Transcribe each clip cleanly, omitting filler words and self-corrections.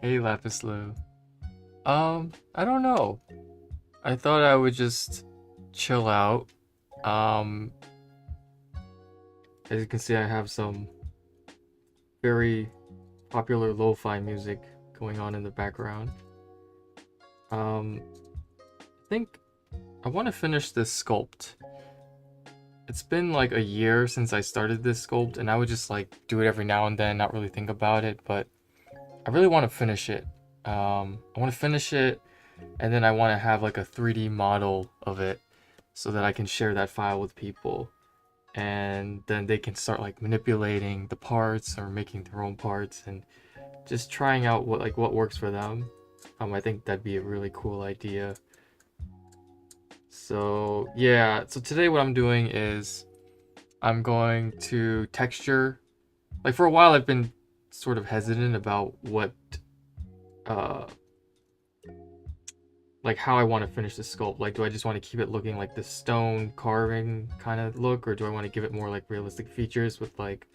Hey, Lapislu. I don't know. I thought I would just chill out. Um, as you can see, I have some very popular lo-fi music going on in the background. I think I want to finish this sculpt. It's been like a year since I started this sculpt, and I would just like do it every now and then, not really think about it, but I really want to finish it. I want to finish it, and then I want to have like a 3D model of it so that I can share that file with people, and then they can start like manipulating the parts or making their own parts and just trying out what works for them. I think that'd be a really cool idea. So yeah, so today what I'm doing is I'm going to texture. Like for a while I've been sort of hesitant about what uh like how I want to finish the sculpt. Like, do I just want to keep it looking like the stone carving kind of look, or do I want to give it more like realistic features with like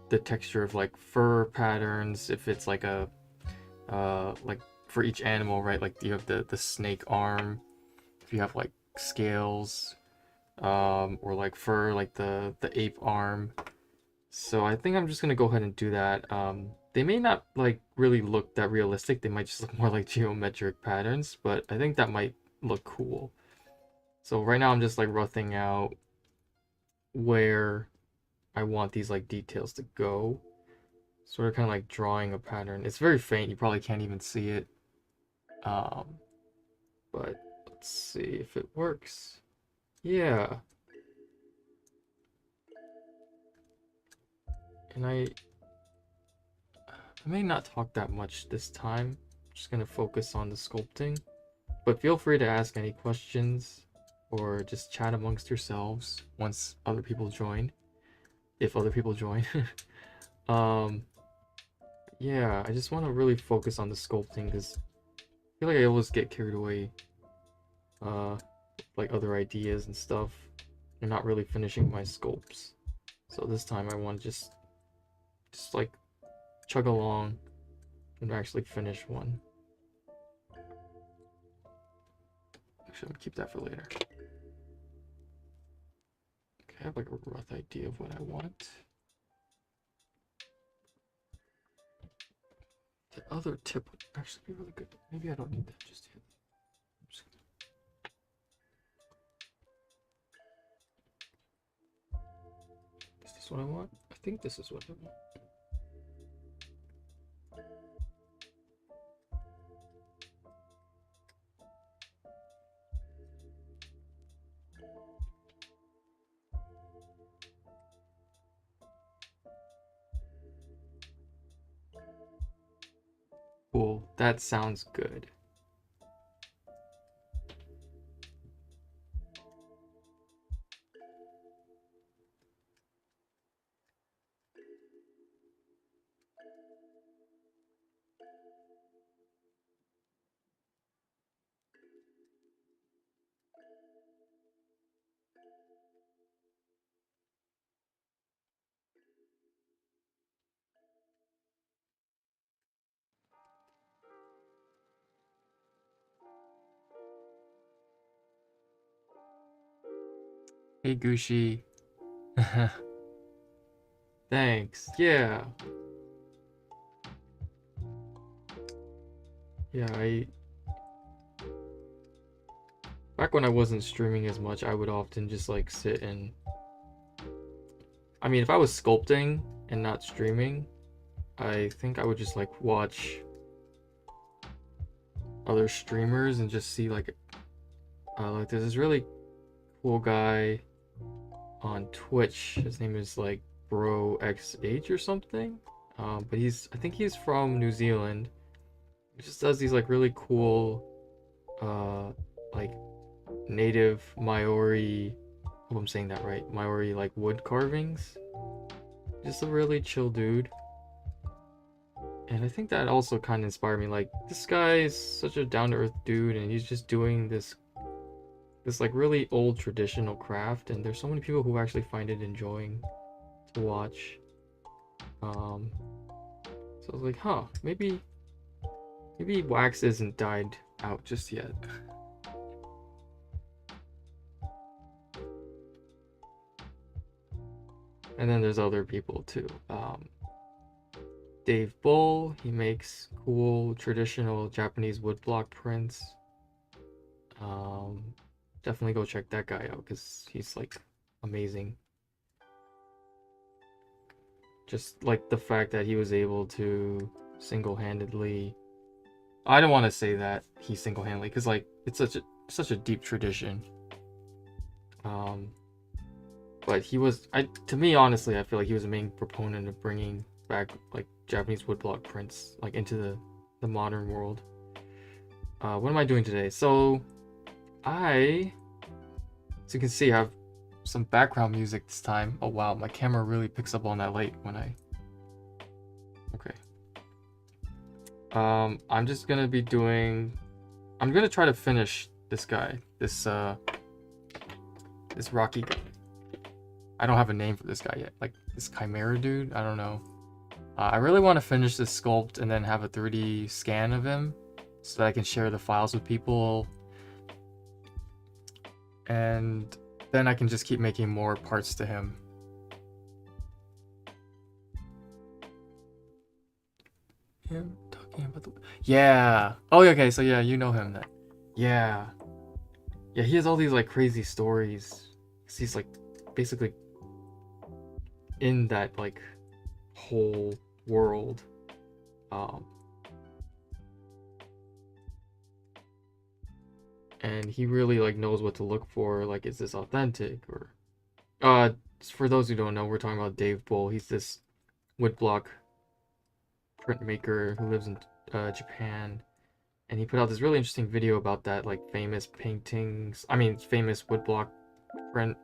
the texture of like fur patterns? If it's like a like for each animal, right? Like you have the snake arm. If you have like scales, or like fur, like the ape arm. So I think I'm just gonna go ahead and do that. They may not like really look that realistic. They might just look more like geometric patterns, but I think that might look cool. So right now I'm just like roughing out where I want these like details to go. Sort of kind of like drawing a pattern. It's very faint. You probably can't even see it. Um, but let's see if it works. Yeah. And I may not talk that much this time. I'm just gonna focus on the sculpting. But feel free to ask any questions or just chat amongst yourselves once other people join. If other people join. um yeah, I just want to really focus on the sculpting because I feel like I always get carried away uh like other ideas and stuff and not really finishing my sculpts. So this time I want to just like chug along and actually finish one. Actually, I'm gonna keep that for later. Okay, I have like a rough idea of what I want. The other tip would actually be really good. Maybe I don't need that just yet. Is this what I want? I think this is what I want. Cool, that sounds good. Hey Gushi. Thanks. Yeah. Yeah, I back when I wasn't streaming as much, I would often just like sit and I mean, if I was sculpting and not streaming, I think I would just like watch other streamers and just see like there's this really cool guy on Twitch. His name is like BroXH or something. But I think he's from New Zealand. He just does these like really cool like native Maori, hope I'm saying that right, Maori like wood carvings. Just a really chill dude. And I think that also kind of inspired me. Like, this guy is such a down-to-earth dude, and he's just doing this like really old traditional craft, and there's so many people who actually find it enjoying to watch. Um, So I was like, huh, maybe wax isn't died out just yet. And then there's other people too. Dave Bull, he makes cool traditional Japanese woodblock prints. Definitely go check that guy out because he's like amazing. Just like the fact that he was able to single-handedly, I don't want to say that he single-handedly because like it's such a deep tradition. But he was, to me honestly, I feel like he was a main proponent of bringing back like Japanese woodblock prints like into the modern world. What am I doing today? So as you can see, I have some background music this time. Oh wow, my camera really picks up on that light when I... Okay. I'm just gonna be doing... I'm gonna try to finish this guy. This rocky guy. I don't have a name for this guy yet. Like, this chimera dude? I don't know. I really want to finish this sculpt and then have a 3D scan of him so that I can share the files with people. And then I can just keep making more parts to him. Him talking about the... Yeah! Oh, okay, so yeah, you know him then. Yeah. Yeah, he has all these like crazy stories. He's like basically in that like whole world. And he really like knows what to look for. Like, is this authentic? Or for those who don't know, we're talking about Dave Bull. He's this woodblock printmaker who lives in Japan, and he put out this really interesting video about that like famous paintings. I mean, famous woodblock print,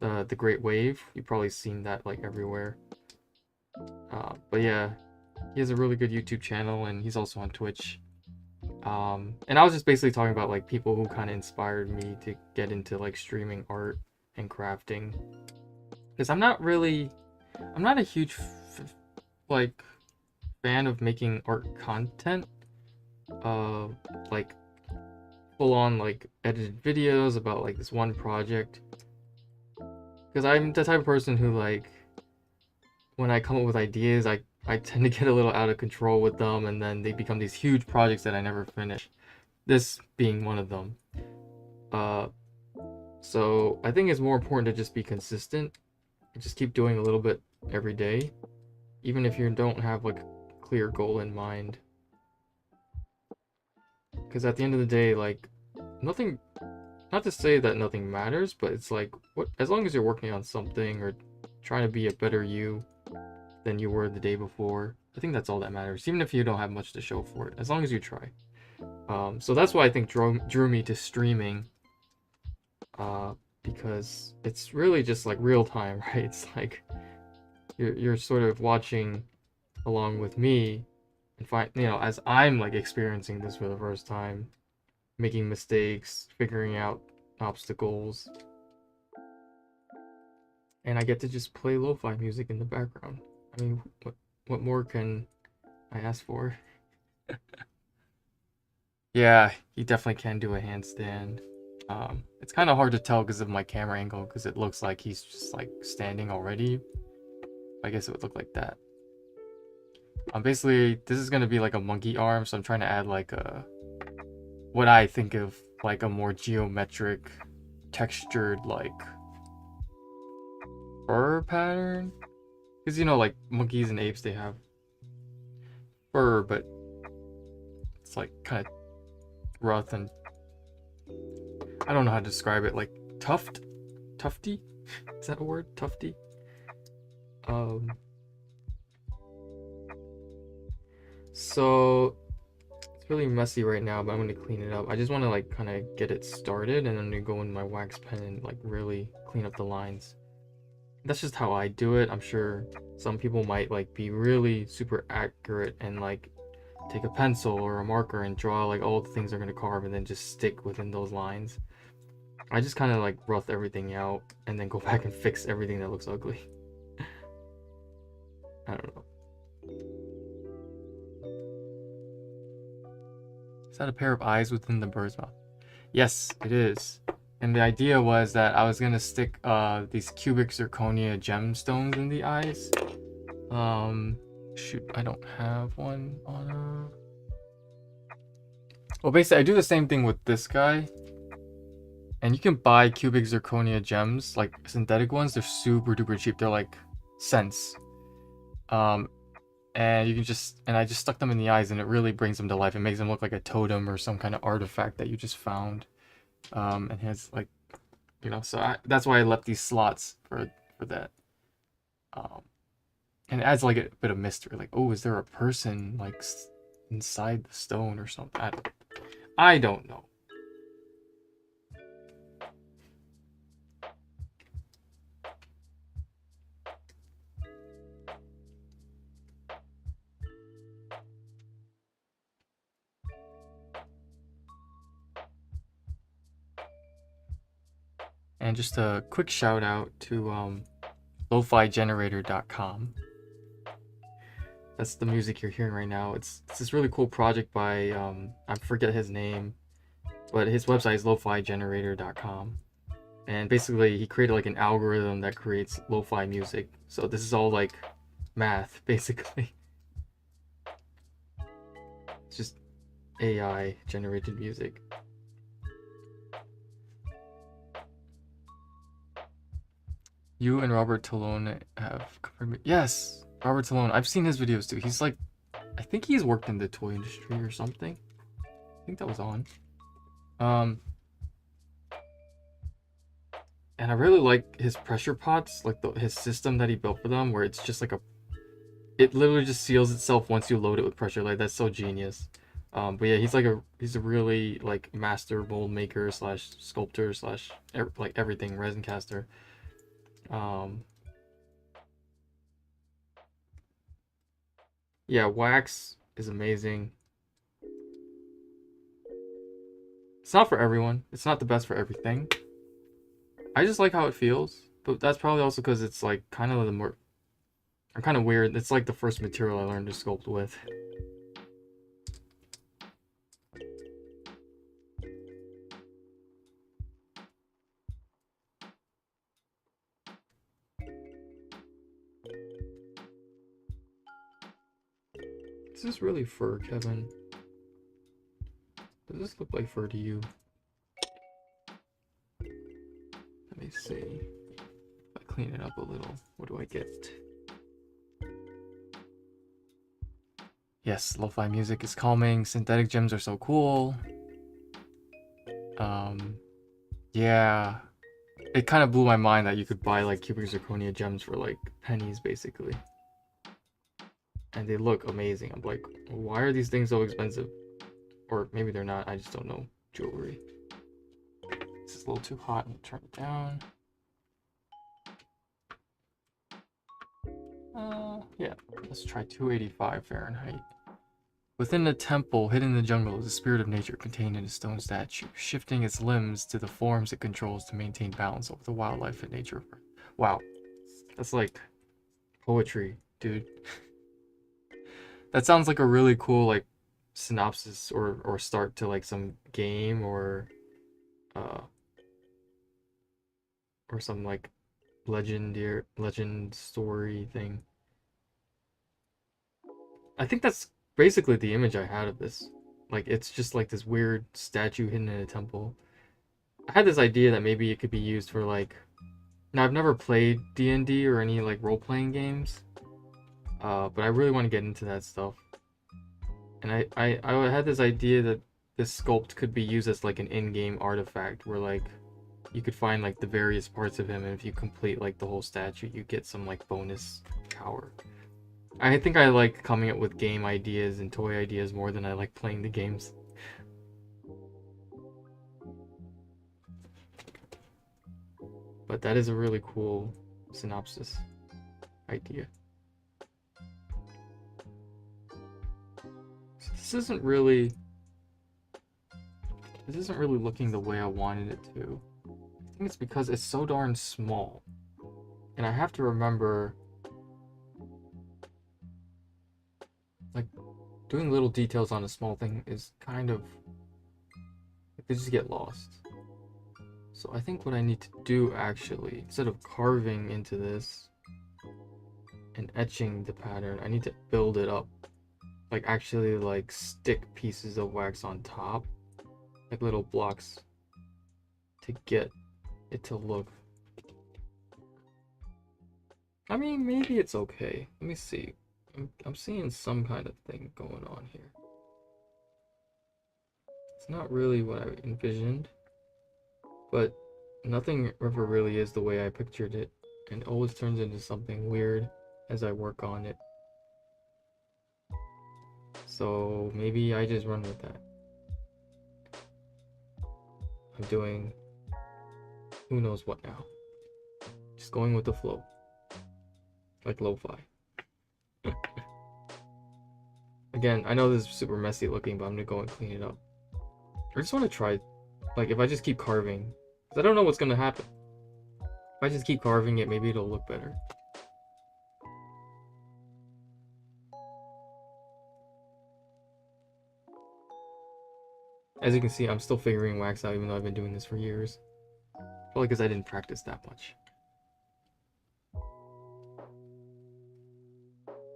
the Great Wave. You've probably seen that like everywhere. But yeah, he has a really good YouTube channel, and he's also on Twitch. And I was just basically talking about like people who kind of inspired me to get into like streaming art and crafting, because I'm not a huge like fan of making art content, like full on like edited videos about like this one project, because I'm the type of person who like when I come up with ideas, I tend to get a little out of control with them, and then they become these huge projects that I never finish. This being one of them. So I think it's more important to just be consistent and just keep doing a little bit every day, even if you don't have like a clear goal in mind. Because at the end of the day, like nothing, not to say that nothing matters, but it's like as long as you're working on something or trying to be a better you than you were the day before, I think that's all that matters, even if you don't have much to show for it, as long as you try. So that's why I think drew me to streaming, because it's really just like real time, right? It's like you're sort of watching along with me and as I'm like experiencing this for the first time, making mistakes, figuring out obstacles, and I get to just play lo-fi music in the background. I mean, what more can I ask for? Yeah, he definitely can do a handstand. It's kind of hard to tell because of my camera angle, because it looks like he's just like standing already. I guess it would look like that. Basically, this is gonna be like a monkey arm, so I'm trying to add like what I think of like a more geometric, textured like fur pattern. Because you know, like monkeys and apes, they have fur, but it's like kind of rough and I don't know how to describe it. Like tufty? Is that a word? Tufty? So it's really messy right now, but I'm gonna clean it up. I just want to like kind of get it started, and then I'm gonna go in my wax pen and like really clean up the lines. That's just how I do it. I'm sure some people might like be really super accurate and like take a pencil or a marker and draw like all the things they're gonna carve and then just stick within those lines. I just kind of like rough everything out and then go back and fix everything that looks ugly. I don't know. that a pair of eyes within the bird's mouth? Yes, it is. And the idea was that I was gonna stick these cubic zirconia gemstones in the eyes. Shoot, I don't have one on her. Well, basically, I do the same thing with this guy. And you can buy cubic zirconia gems, like synthetic ones. They're super duper cheap. They're like cents. And you can just, and I just stuck them in the eyes, and it really brings them to life. It makes them look like a totem or some kind of artifact that you just found. And has like, you know, so that's why I left these slots for that. And it adds like a bit of mystery. Like, oh, is there a person like inside the stone or something? I don't know. And just a quick shout out to lofigenerator.com. That's the music you're hearing right now. It's this really cool project by I forget his name, but his website is lofigenerator.com. And basically he created like an algorithm that creates lo-fi music. So this is all like math basically. It's just AI generated music. You and Robert Talone have covered. Yes, Robert Talone. I've seen his videos too. He's like, I think he's worked in the toy industry or something. I think that was on. And I really like his pressure pots, like his system that he built for them, where it's just like it literally just seals itself once you load it with pressure. Like that's so genius. But yeah, he's a really like master mold maker slash sculptor slash like everything, resin caster. Yeah, wax is amazing. It's not for everyone. It's not the best for everything. I just like how it feels, but that's probably also because it's like kind of the more, I'm kind of weird. It's like the first material I learned to sculpt with. Is this really fur, Kevin? Does this look like fur to you? Let me see. If I clean it up a little, what do I get? Yes, lo-fi music is calming. Synthetic gems are so cool. Yeah. It kind of blew my mind that you could buy like cubic zirconia gems for like pennies basically. And they look amazing. I'm like, why are these things so expensive? Or maybe they're not, I just don't know jewelry. This is a little too hot, I'm gonna turn it down. Yeah, let's try 285 Fahrenheit. Within the temple, hidden in the jungle, is the spirit of nature contained in a stone statue, shifting its limbs to the forms it controls to maintain balance over the wildlife and nature. Wow, that's like poetry, dude. That sounds like a really cool like synopsis or start to like some game or some like legend story thing. I think that's basically the image I had of this. Like it's just like this weird statue hidden in a temple. I had this idea that maybe it could be used for like, now I've never played D&D or any like role-playing games, but I really want to get into that stuff. And I had this idea that this sculpt could be used as like an in-game artifact where like you could find like the various parts of him, and if you complete like the whole statue, you get some like bonus power. I think I like coming up with game ideas and toy ideas more than I like playing the games. But that is a really cool synopsis idea. So this isn't really looking the way I wanted it to. I think it's because it's so darn small. And I have to remember, like, doing little details on a small thing is kind of could just get lost. So I think what I need to do actually, instead of carving into this and etching the pattern, I need to build it up. Like actually like stick pieces of wax on top, like little blocks, to get it to look. I mean, maybe it's okay. Let me see. I'm seeing some kind of thing going on here. It's not really what I envisioned, but nothing ever really is the way I pictured it, and always turns into something weird as I work on it. So maybe I just run with that. I'm doing who knows what now. Just going with the flow. Like lo-fi. Again, I know this is super messy looking, but I'm gonna go and clean it up. I just want to try, like, if I just keep carving, because I don't know what's gonna happen. If I just keep carving it, maybe it'll look better. As you can see, I'm still figuring wax out, even though I've been doing this for years. Probably because I didn't practice that much.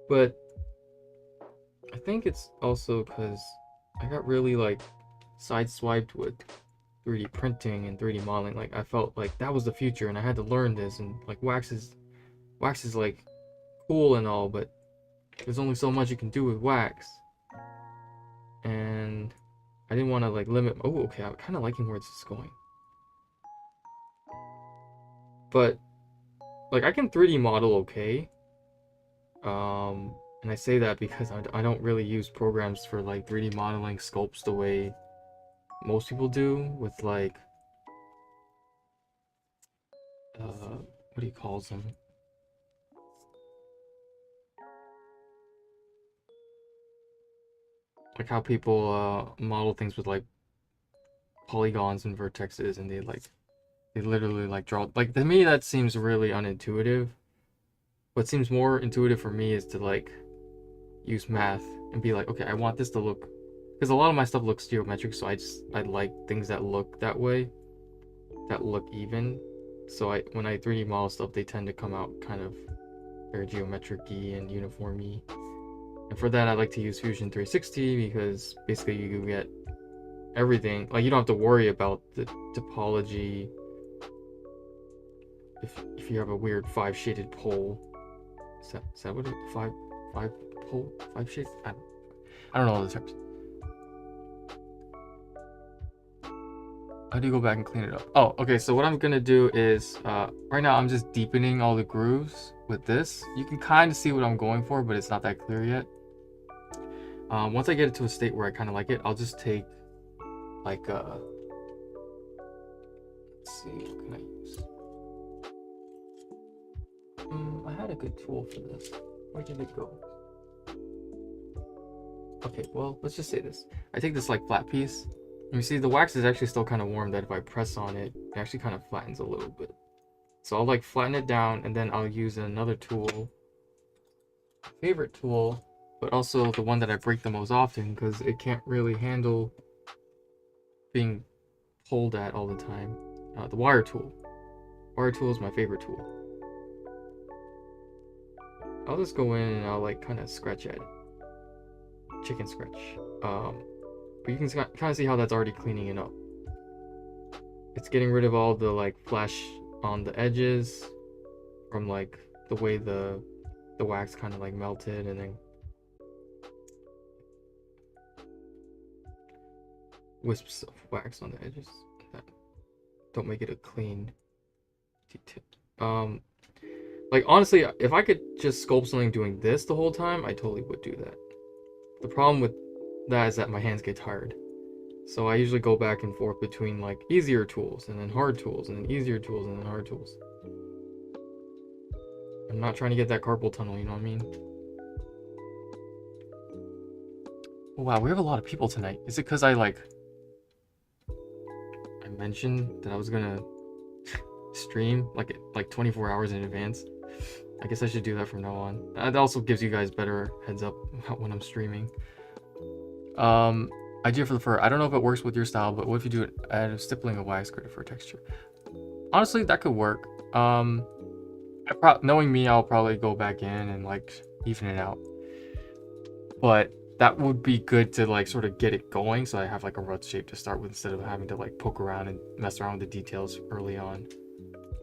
But I think it's also because I got really like sideswiped with 3D printing and 3D modeling. Like I felt like that was the future and I had to learn this, and like wax is like cool and all, but there's only so much you can do with wax. And I didn't want to like limit. Oh, okay, I'm kind of liking where this is going. But like I can 3D model okay. And I say that because I don't really use programs for like 3D modeling sculpts the way most people do, with like what do you call them? Like how people model things with like polygons and vertexes, and they literally like draw. Like to me that seems really unintuitive. What seems more intuitive for me is to like use math and be like, okay, I want this to look, because a lot of my stuff looks geometric, so I like things that look that way, that look even. So when I 3D model stuff, they tend to come out kind of very geometric-y and uniform-y. And for that, I like to use Fusion 360 because basically you get everything. Like you don't have to worry about the topology if you have a weird 5 shaded pole. Is that what it? Five pole? 5 shades? I don't know all the terms. How do you go back and clean it up? Oh, okay, so what I'm gonna do is, right now I'm just deepening all the grooves with this. You can kind of see what I'm going for, but it's not that clear yet. Once I get it to a state where I kind of like it, I'll just take, like, let's see, what can I use? I had a good tool for this. Where did it go? Okay, well, let's just say this. I take this, like, flat piece. You see, the wax is actually still kind of warm, that if I press on it, it actually kind of flattens a little bit. So I'll, like, flatten it down, and then I'll use another tool. Favorite tool, but also the one that I break the most often, because it can't really handle being pulled at all the time. The wire tool. Wire tool is my favorite tool. I'll just go in and I'll like kind of scratch at it. Chicken scratch. But you can kind of see how that's already cleaning it up. It's getting rid of all the like flash on the edges from like the way the wax kind of like melted, and then wisps of wax on the edges that don't make it a clean detail. Like honestly, if I could just sculpt something doing this the whole time, I totally would do that. The problem with that is that my hands get tired. So I usually go back and forth between like easier tools and then hard tools and then easier tools and then hard tools. I'm not trying to get that carpal tunnel, you know what I mean? Oh, wow, we have a lot of people tonight. Is it because I mentioned that I was gonna stream like 24 hours in advance? I guess I should do that from now on. That also gives you guys better heads up when I'm streaming. Idea for the fur. I don't know if it works with your style, but what if you do it add stippling of wax, create a fur texture? Honestly, that could work. Knowing me, I'll probably go back in and like even it out. But that would be good to like sort of get it going, so I have like a rough shape to start with instead of having to like poke around and mess around with the details early on.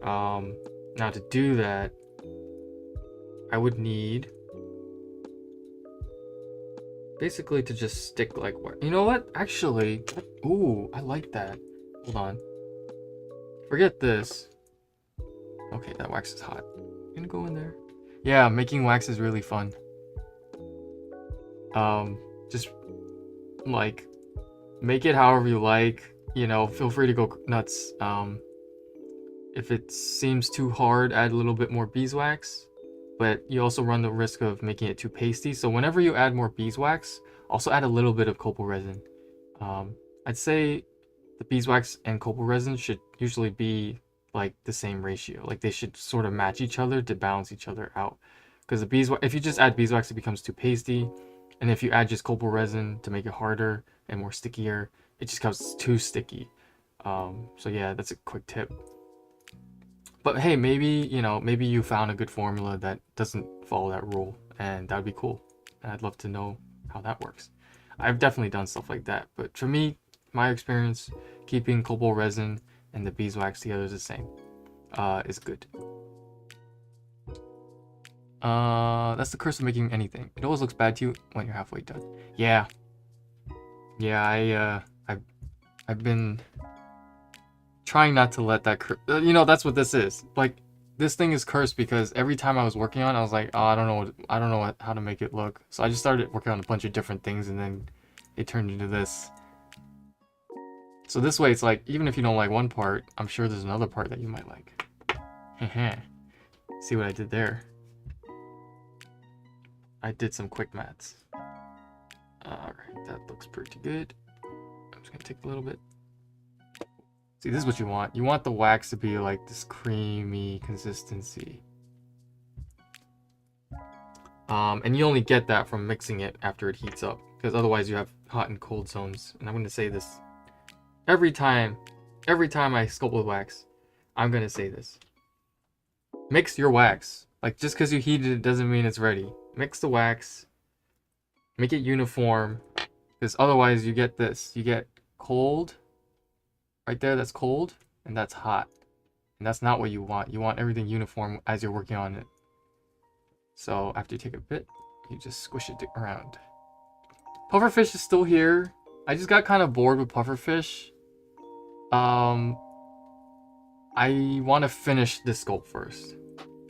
Now to do that, I would need basically to just stick like what? You know what? Actually, ooh, I like that. Hold on. Forget this. Okay, that wax is hot. I'm gonna go in there. Yeah, making wax is really fun. Just like make it however you like, you know, feel free to go nuts. If it seems too hard, add a little bit more beeswax, but you also run the risk of making it too pasty. So whenever you add more beeswax, also add a little bit of copal resin. I'd say the beeswax and copal resin should usually be like the same ratio. Like they should sort of match each other to balance each other out. Because the beeswax, if you just add beeswax, it becomes too pasty. And if you add just copal resin to make it harder and more stickier, it just becomes too sticky. So yeah, that's a quick tip. But hey, maybe, you know, maybe you found a good formula that doesn't follow that rule, and that would be cool. And I'd love to know how that works. I've definitely done stuff like that, but for me, my experience, keeping copal resin and the beeswax together is the same. Is good. That's the curse of making anything. It always looks bad to you when you're halfway done. Yeah. Yeah, I've been trying not to let that you know, that's what this is. Like, this thing is cursed because every time I was working on it, I was like, oh, I don't know how to make it look. So I just started working on a bunch of different things, and then it turned into this. So this way, it's like, even if you don't like one part, I'm sure there's another part that you might like. See what I did there? I did some quick maths. Alright, that looks pretty good. I'm just gonna take a little bit. See, this is what you want. You want the wax to be like this creamy consistency. And you only get that from mixing it after it heats up, because otherwise you have hot and cold zones. And I'm going to say this every time I sculpt with wax, I'm going to say this. Mix your wax. Like, just because you heated it doesn't mean it's ready. Mix the wax, make it uniform, because otherwise you get this. You get cold. Right there, that's cold, and that's hot. And that's not what you want. You want everything uniform as you're working on it. So after you take a bit, you just squish it around. Pufferfish is still here. I just got kind of bored with pufferfish. I want to finish this sculpt first.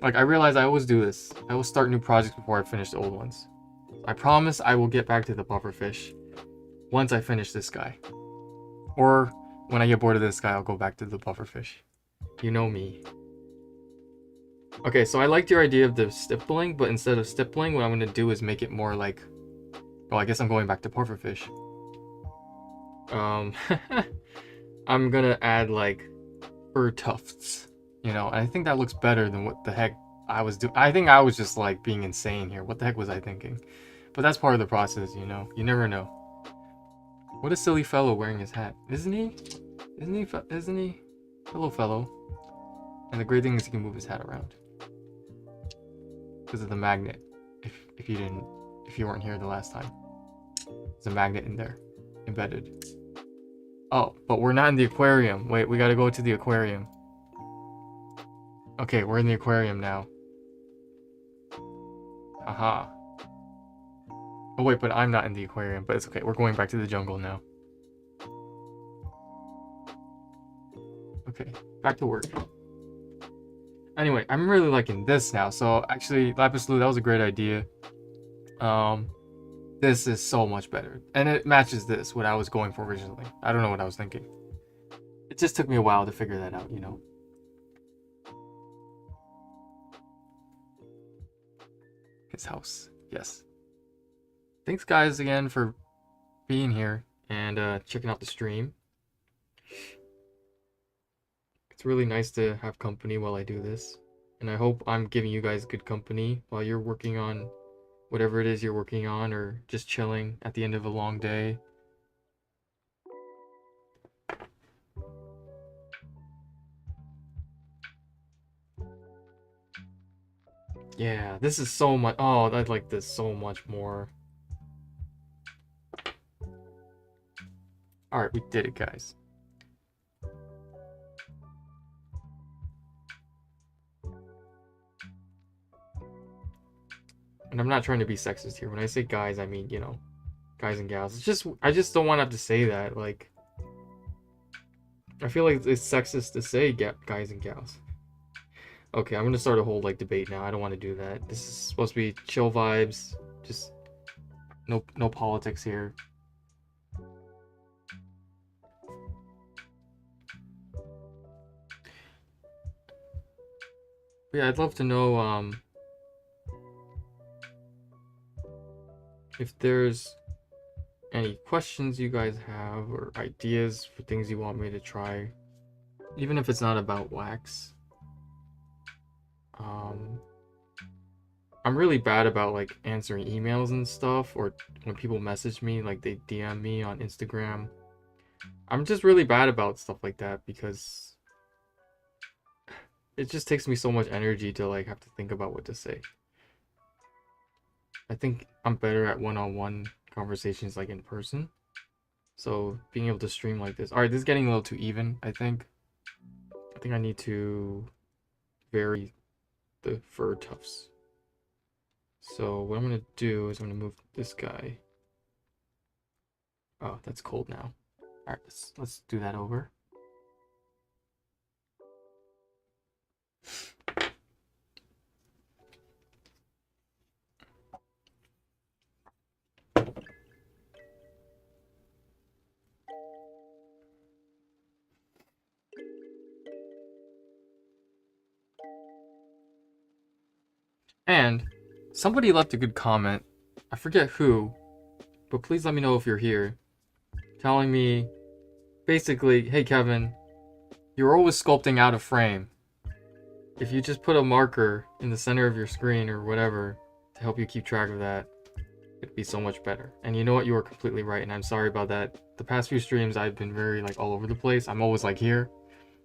Like, I realize I always do this. I will start new projects before I finish the old ones. I promise I will get back to the pufferfish once I finish this guy. Or when I get bored of this guy, I'll go back to the pufferfish. You know me. Okay, so I liked your idea of the stippling, but instead of stippling, what I'm going to do is make it more like... Well, I guess I'm going back to pufferfish. I'm going to add, like, fur tufts. You know, and I think that looks better than what the heck I was doing. I think I was just, like, being insane here. What the heck was I thinking? But that's part of the process, you know? You never know. What a silly fellow wearing his hat. Isn't he? Isn't he? Hello, fellow. And the great thing is he can move his hat around. Because of the magnet. If you weren't here the last time. There's a magnet in there. Embedded. Oh, but we're not in the aquarium. Wait, we gotta go to the aquarium. Okay, we're in the aquarium now. Aha. Oh wait, but I'm not in the aquarium, but it's okay. We're going back to the jungle now. Okay, back to work. Anyway, I'm really liking this now. So actually, Lapis Lazuli, that was a great idea. This is so much better. And it matches this, what I was going for originally. I don't know what I was thinking. It just took me a while to figure that out, you know. His house, yes. Thanks guys again for being here and checking out the stream. It's really nice to have company while I do this. And I hope I'm giving you guys good company while you're working on whatever it is you're working on, or just chilling at the end of a long day. Yeah, this is so much. Oh, I like this so much more. All right, we did it, guys. And I'm not trying to be sexist here. When I say guys, I mean, you know, guys and gals. It's just, I just don't want to have to say that. Like, I feel like it's sexist to say guys and gals. Okay, I'm gonna start a whole like debate now. I don't want to do that. This is supposed to be chill vibes. Just no politics here. But yeah, I'd love to know if there's any questions you guys have or ideas for things you want me to try, even if it's not about wax. I'm really bad about like answering emails and stuff, or when people message me, like they DM me on Instagram. I'm just really bad about stuff like that because it just takes me so much energy to like have to think about what to say. I think I'm better at one-on-one conversations like in person. So being able to stream like this. Alright, this is getting a little too even, I think. I think I need to vary the fur tufts. So what I'm gonna do is I'm gonna move this guy. Oh, that's cold now. Alright, let's do that over. And somebody left a good comment. I forget who, but please let me know if you're here. Telling me basically, hey Kevin, you're always sculpting out of frame. If you just put a marker in the center of your screen or whatever to help you keep track of that, it'd be so much better. And you know what? You are completely right, and I'm sorry about that. The past few streams, I've been very like all over the place. I'm always like here,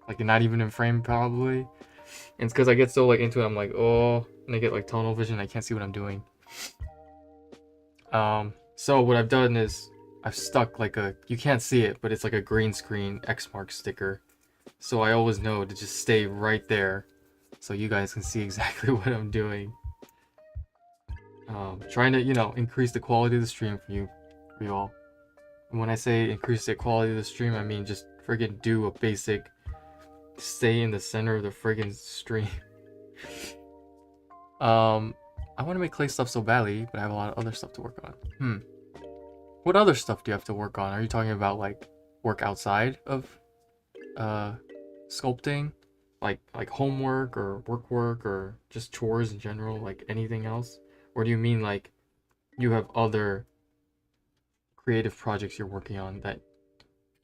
like not even in frame probably. And it's because I get so like into it. I'm like, oh, and I get like tunnel vision. I can't see what I'm doing. So what I've done is I've stuck like you can't see it, but it's like a green screen X mark sticker. So I always know to just stay right there so you guys can see exactly what I'm doing. Trying to, you know, increase the quality of the stream for you all. And when I say increase the quality of the stream, I mean just friggin' do a basic stay in the center of the friggin' stream. I want to make clay stuff so badly, but I have a lot of other stuff to work on. What other stuff do you have to work on? Are you talking about like work outside of sculpting? Like homework or work or just chores in general, like anything else? Or do you mean like you have other creative projects you're working on that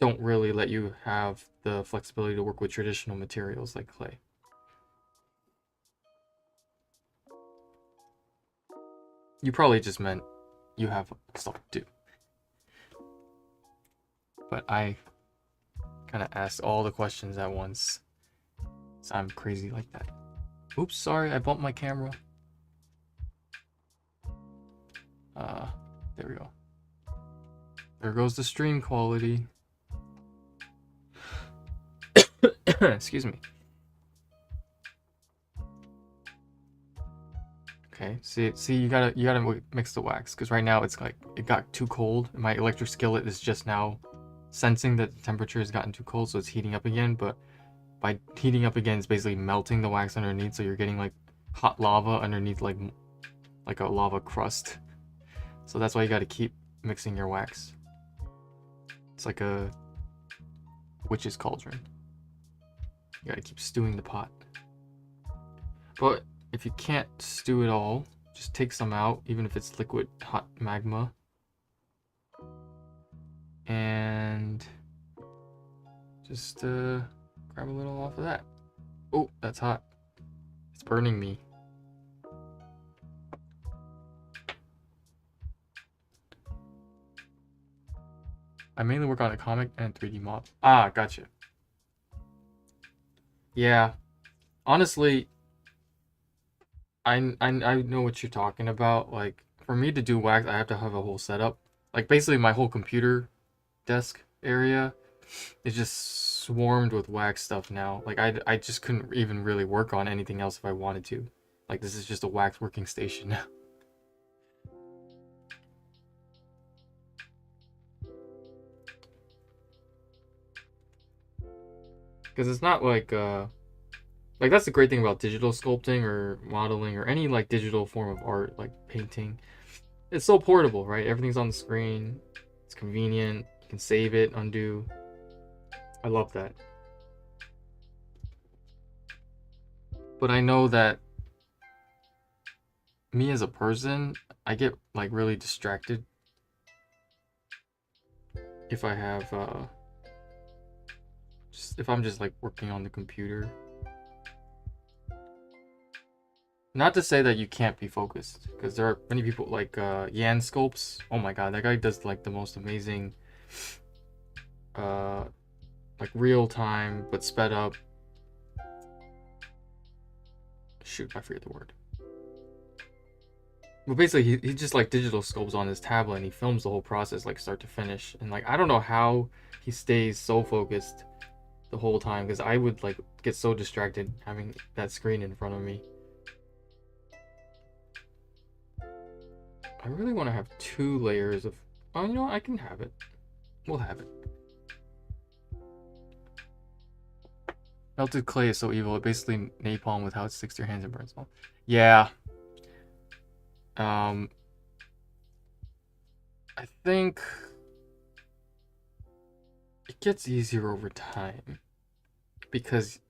don't really let you have the flexibility to work with traditional materials like clay? You probably just meant you have stuff to do. But I kind of asked all the questions at once. So I'm crazy like that. Oops, sorry, I bumped my camera. There we go. There goes the stream quality. Excuse me. Okay, see, you gotta mix the wax because right now it's like it got too cold. My electric skillet is just now sensing that the temperature has gotten too cold, so it's heating up again. But by heating up again, it's basically melting the wax underneath, so you're getting like hot lava underneath, like a lava crust. So that's why you gotta keep mixing your wax. It's like a witch's cauldron. You gotta keep stewing the pot. But if you can't stew it all, just take some out, even if it's liquid hot magma. And just grab a little off of that. Oh, that's hot. It's burning me. I mainly work on a comic and 3D model. Ah, gotcha. Yeah. Honestly, I know what you're talking about. Like for me to do wax, I have to have a whole setup. Like basically my whole computer desk area is just swarmed with wax stuff now. Like I just couldn't even really work on anything else if I wanted to. Like this is just a wax working station now. Because it's not like that's the great thing about digital sculpting or modeling or any like digital form of art like painting. It's so portable, right? Everything's on the screen. It's convenient. You can save it, undo. I love that. But I know that me as a person, I get like really distracted if I have if I'm just like working on the computer. Not to say that you can't be focused, because there are many people like Yan Sculpts. Oh my god, that guy does like the most amazing like real time but sped up. Shoot, I forget the word. But basically he just like digital sculpts on his tablet and he films the whole process like start to finish. And like I don't know how he stays so focused the whole time, because I would like get so distracted having that screen in front of me. I really want to have 2 layers of... Oh, you know what? I can have it. We'll have it. Melted clay is so evil. It basically napalm with how it sticks to your hands and burns them. Yeah. I think it gets easier over time because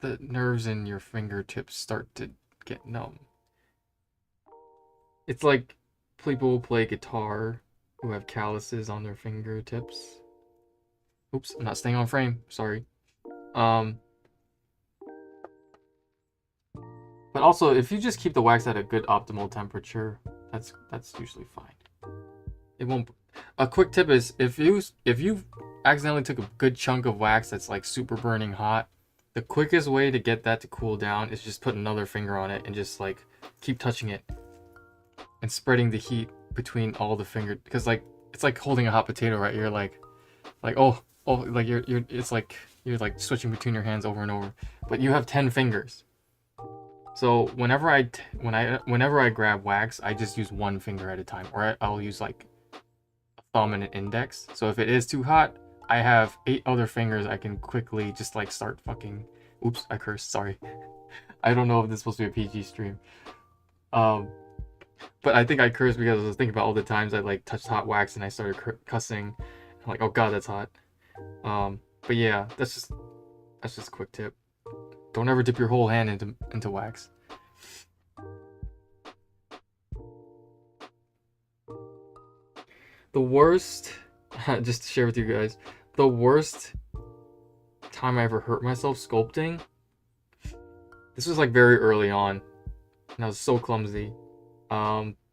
the nerves in your fingertips start to get numb. It's like people who play guitar who have calluses on their fingertips. Oops, I'm not staying on frame. Sorry. But also, if you just keep the wax at a good optimal temperature, that's usually fine. It won't. A quick tip is if you accidentally took a good chunk of wax that's like super burning hot, the quickest way to get that to cool down is just put another finger on it and just like keep touching it and spreading the heat between all the fingers, because like it's like holding a hot potato, right? You're like oh like you're it's like you're like switching between your hands over and over, but you have 10 fingers. So whenever I grab wax, I just use one finger at a time, or I'll use like a thumb and an index. So if it is too hot, I have 8 other fingers I can quickly just like start fucking... Oops, I cursed, sorry. I don't know if this is supposed to be a PG stream. But I think I cursed because I was thinking about all the times I like touched hot wax and I started cussing. I'm like, oh god, that's hot. But yeah, that's just a quick tip. Don't ever dip your whole hand into wax. The worst, just to share with you guys, the worst time I ever hurt myself sculpting, this was like very early on, and I was so clumsy.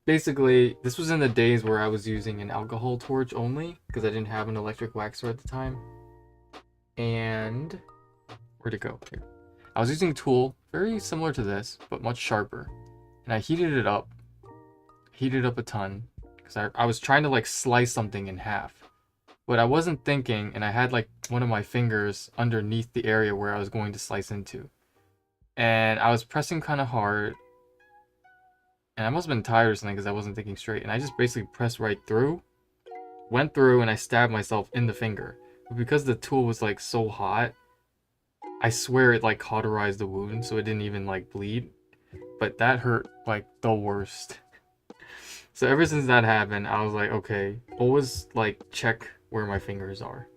Basically, this was in the days where I was using an alcohol torch only, because I didn't have an electric waxer at the time. And where'd it go? Here. I was using a tool very similar to this, but much sharper. And I heated it up a ton, because I was trying to like slice something in half. But I wasn't thinking, and I had like one of my fingers underneath the area where I was going to slice into. And I was pressing kind of hard. And I must have been tired or something because I wasn't thinking straight. And I just basically pressed right through. Went through and I stabbed myself in the finger. But because the tool was like so hot, I swear it like cauterized the wound, so it didn't even like bleed. But that hurt like the worst. So ever since that happened, I was like, okay, always like check where my fingers are.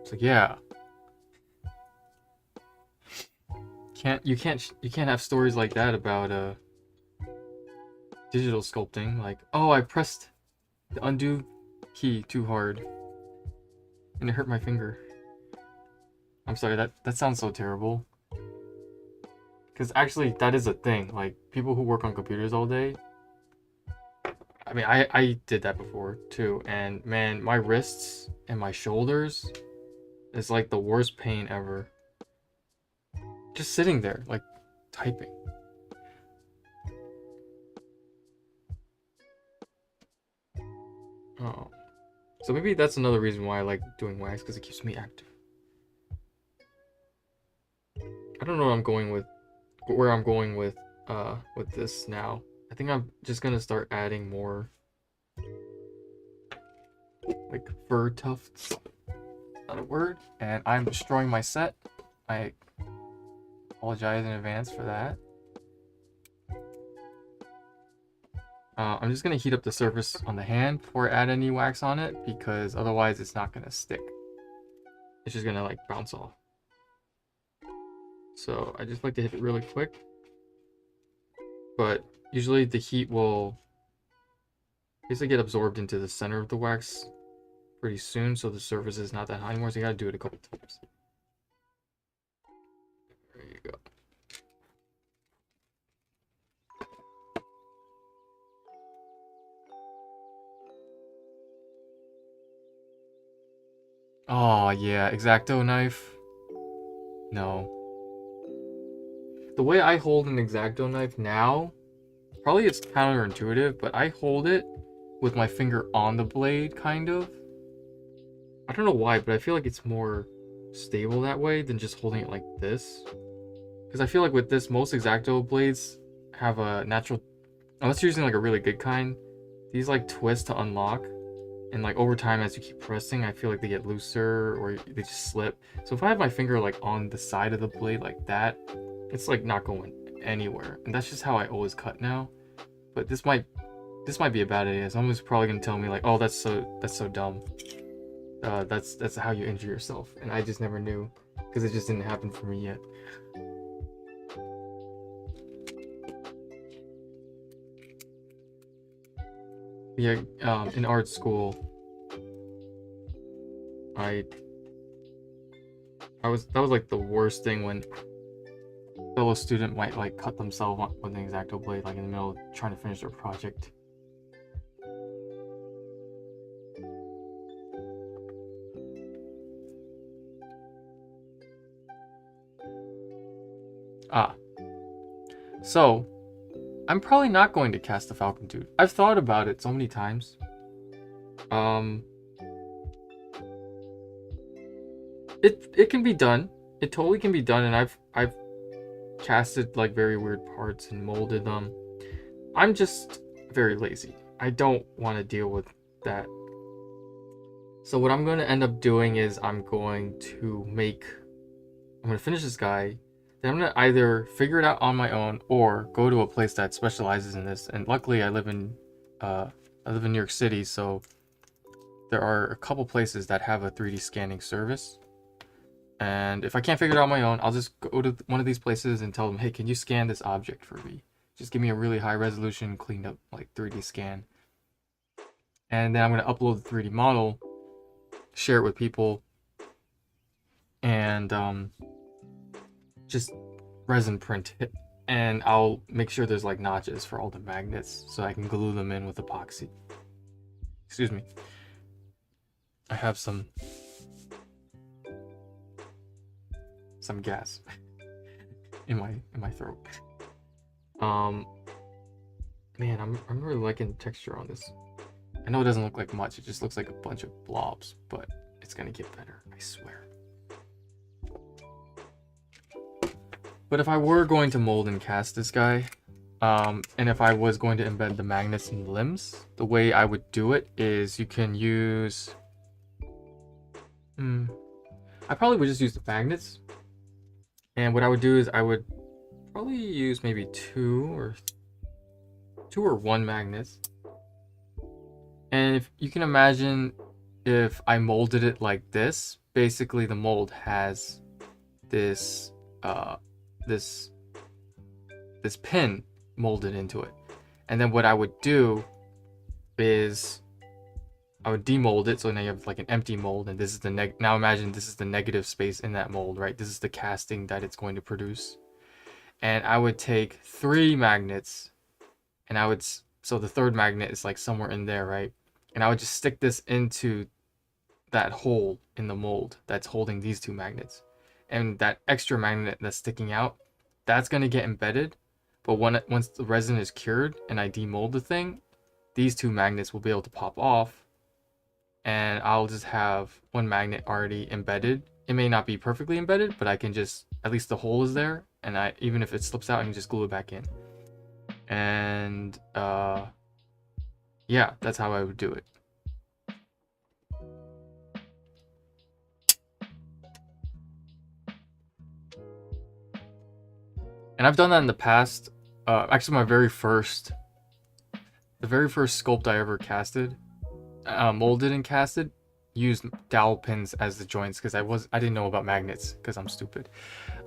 So yeah. You can't have stories like that about digital sculpting. Like, oh, I pressed the undo key too hard and it hurt my finger. I'm sorry, that sounds so terrible. Because actually, that is a thing. Like, people who work on computers all day, I mean, I did that before too. And man, my wrists and my shoulders, is like the worst pain ever. Just sitting there, like typing. Oh. So maybe that's another reason why I like doing wax, because it keeps me active. I don't know what I'm going with, where I'm going with this now. I think I'm just gonna start adding more like fur tufts. Not a word. And I'm destroying my set. I apologize in advance for that. I'm just gonna heat up the surface on the hand before I add any wax on it, because otherwise it's not gonna stick. It's just gonna like bounce off. So I just like to hit it really quick. But usually the heat will basically get absorbed into the center of the wax pretty soon, so the surface is not that high anymore, so you gotta do it a couple times. There you go. Oh yeah, X-Acto knife. No. The way I hold an X-Acto knife now, probably it's counterintuitive, but I hold it with my finger on the blade, kind of. I don't know why, but I feel like it's more stable that way than just holding it like this. Because I feel like with this, most X-Acto blades have a natural, unless you're using like a really good kind, these like twist to unlock. And like over time, as you keep pressing, I feel like they get looser or they just slip. So if I have my finger like on the side of the blade like that, it's like not going anywhere. And that's just how I always cut now. But this might be a bad idea. Someone's probably gonna tell me like, oh, that's so dumb. That's how you injure yourself. And I just never knew, because it just didn't happen for me yet. Yeah, in art school, that was like the worst thing, when a fellow student might like cut themselves with an X-Acto blade, like in the middle of trying to finish their project. So I'm probably not going to cast the Falcon Tooth. I've thought about it so many times. It can be done. It totally can be done, and I've casted like very weird parts and molded them. I'm just very lazy. I don't want to deal with that. So what I'm going to end up doing is I'm going to finish this guy. Then I'm going to either figure it out on my own or go to a place that specializes in this. And luckily I live in New York City, so there are a couple places that have a 3D scanning service. And if I can't figure it out on my own, I'll just go to one of these places and tell them, hey, can you scan this object for me? Just give me a really high resolution, cleaned up like 3D scan. And then I'm going to upload the 3D model, share it with people, and just resin print it. And I'll make sure there's like notches for all the magnets so I can glue them in with epoxy. Excuse me. I have some gas in my throat. Man, I'm really liking the texture on this. I know it doesn't look like much, it just looks like a bunch of blobs, but it's gonna get better, I swear. But if I were going to mold and cast this guy, and if I was going to embed the magnets in the limbs, the way I would do it is you can use... I probably would just use the magnets. And what I would do is I would probably use maybe two or one magnets. And if you can imagine, if I molded it like this, basically the mold has this this pin molded into it. And then what I would do is I would demold it, so now you have like an empty mold, and this is the now imagine this is the negative space in that mold, right? This is the casting that it's going to produce. And I would take 3 magnets, and I would, so the third magnet is like somewhere in there, right? And I would just stick this into that hole in the mold that's holding these two magnets. And that extra magnet that's sticking out, that's going to get embedded. But once the resin is cured and I demold the thing, these two magnets will be able to pop off. And I'll just have one magnet already embedded. It may not be perfectly embedded, but I can just, at least the hole is there. And even if it slips out, I can just glue it back in. And yeah, that's how I would do it. And I've done that in the past. Actually, the very first sculpt I ever casted, molded and casted, used dowel pins as the joints because I didn't know about magnets because I'm stupid.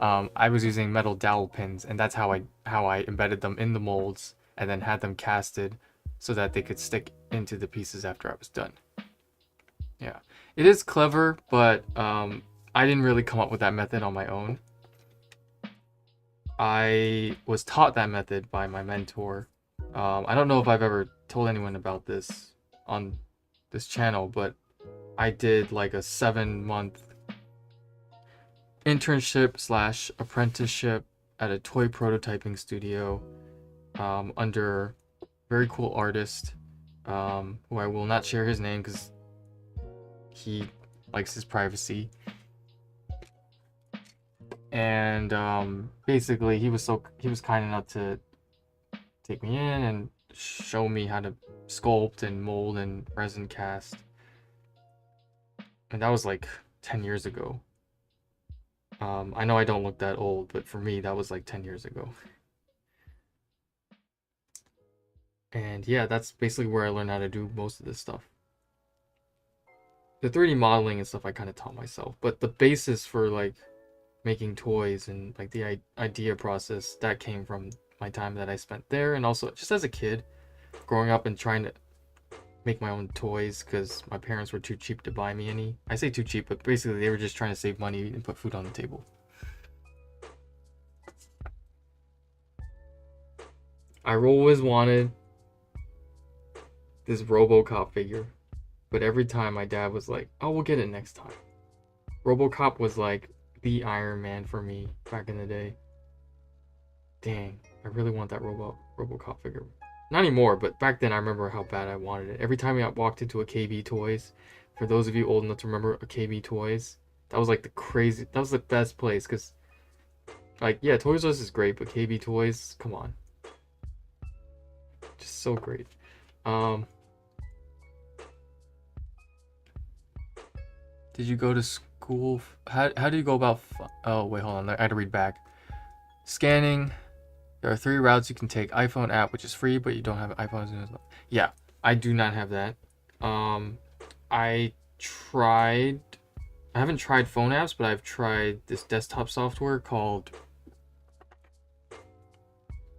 I was using metal dowel pins, and that's how I embedded them in the molds and then had them casted so that they could stick into the pieces after I was done. Yeah, it is clever, but I didn't really come up with that method on my own. I was taught that method by my mentor. I don't know if I've ever told anyone about this on this channel, but I did like a 7-month internship / apprenticeship at a toy prototyping studio under a very cool artist who I will not share his name because he likes his privacy. And basically he was kind enough to take me in and show me how to sculpt and mold and resin cast. And that was like 10 years ago. I know I don't look that old, but for me that was like 10 years ago. And yeah, that's basically where I learned how to do most of this stuff. The 3D modeling and stuff I kind of taught myself, but the basis for like making toys and like the idea process, that came from my time that I spent there, and also just as a kid growing up and trying to make my own toys because my parents were too cheap to buy me any. I say too cheap, but basically they were just trying to save money and put food on the table. I always wanted this RoboCop figure, but every time my dad was like, oh, we'll get it next time. RoboCop was like the Iron Man for me back in the day. Dang, I really want that RoboCop figure. Not anymore, but back then I remember how bad I wanted it. Every time I walked into a KB Toys, for those of you old enough to remember a KB Toys, that was like that was the best place, because like, yeah, Toys R Us is great, but KB Toys, come on. Just so great. Did you go to school? How do you go about... Oh, wait, hold on. I had to read back. Scanning. There are 3 routes you can take. iPhone app, which is free, but you don't have iPhones. Yeah, I do not have that. I haven't tried phone apps, but I've tried this desktop software called...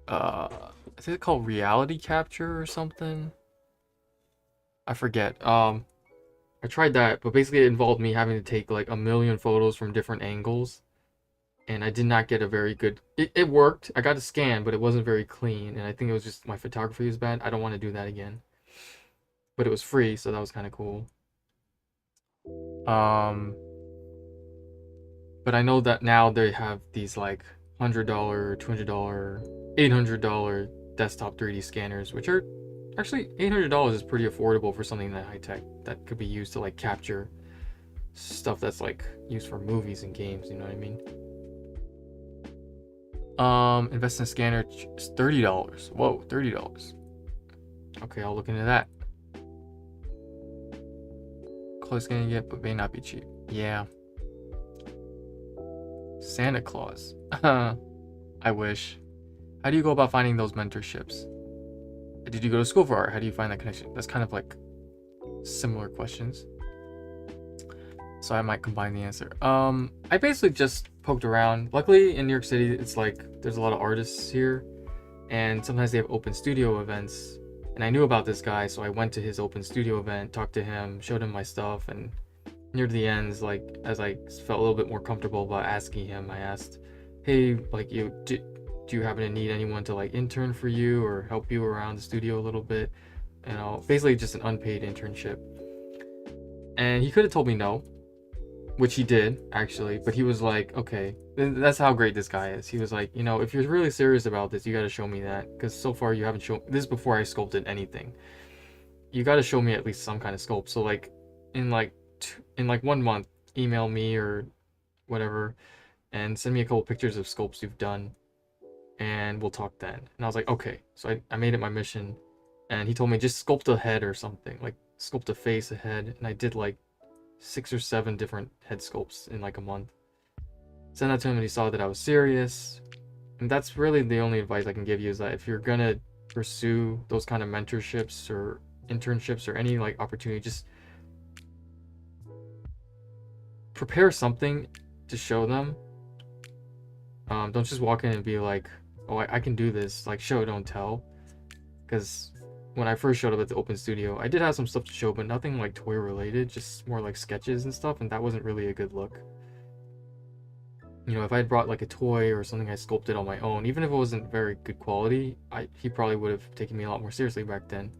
is it called Reality Capture or something? I forget. I tried that, but basically it involved me having to take like 1 million photos from different angles. And I did not get a very good... It worked. I got a scan, but it wasn't very clean. And I think it was just my photography was bad. I don't want to do that again. But it was free, so that was kind of cool. But I know that now they have these like $100, $200, $800 desktop 3D scanners, which are... Actually, $800 is pretty affordable for something that high-tech that could be used to like capture stuff that's like used for movies and games, you know what I mean? Invest in a scanner, it's $30. Whoa, $30. Okay, I'll look into that. Close scanning yet, but may not be cheap. Yeah. Santa Claus. I wish. How do you go about finding those mentorships? Did you go to school for art? How do you find that connection? That's kind of like similar questions. So I might combine the answer. I basically just poked around. Luckily in New York City, it's like there's a lot of artists here, and sometimes they have open studio events. And I knew about this guy, so I went to his open studio event, talked to him, showed him my stuff, and near the ends, like as I felt a little bit more comfortable about asking him, I asked, "Hey, like do you happen to need anyone to like intern for you or help you around the studio a little bit?" And basically just an unpaid internship. And he could have told me no, which he did actually, but he was like, okay, that's how great this guy is. He was like, you know, if you're really serious about this, you got to show me that, because so far you haven't shown. This is before I sculpted anything. You got to show me at least some kind of sculpt. So like in like 1 month, email me or whatever and send me a couple pictures of sculpts you've done, and we'll talk then. And I was like, okay. So I made it my mission, and he told me just sculpt a head or something, like sculpt a face, a head, and I did like 6 or 7 different head sculpts in like a month. Sent that to him, and he saw that I was serious. And that's really the only advice I can give you, is that if you're gonna pursue those kind of mentorships or internships or any like opportunity, just prepare something to show them. Don't just walk in and be like, oh, I can do this. Like, show, don't tell. Because when I first showed up at the open studio, I did have some stuff to show, but nothing like toy related, just more like sketches and stuff, and that wasn't really a good look. You know, if I had brought like a toy or something I sculpted on my own, even if it wasn't very good quality, he probably would have taken me a lot more seriously back then.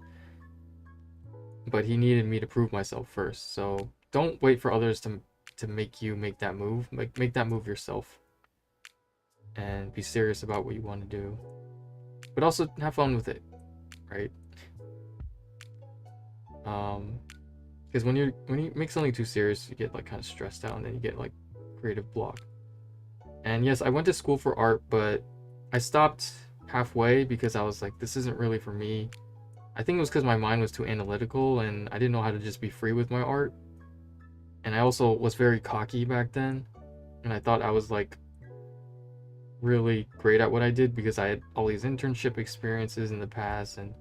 But he needed me to prove myself first, so don't wait for others to make you make that move. Make that move yourself, and be serious about what you want to do, but also have fun with it, right? Because when you make something too serious, you get like kind of stressed out, and then you get like creative block. And yes, I went to school for art, but I stopped halfway because I was like, this isn't really for me. I think it was because my mind was too analytical, and I didn't know how to just be free with my art. And I also was very cocky back then, and I thought I was like really great at what I did because I had all these internship experiences in the past, and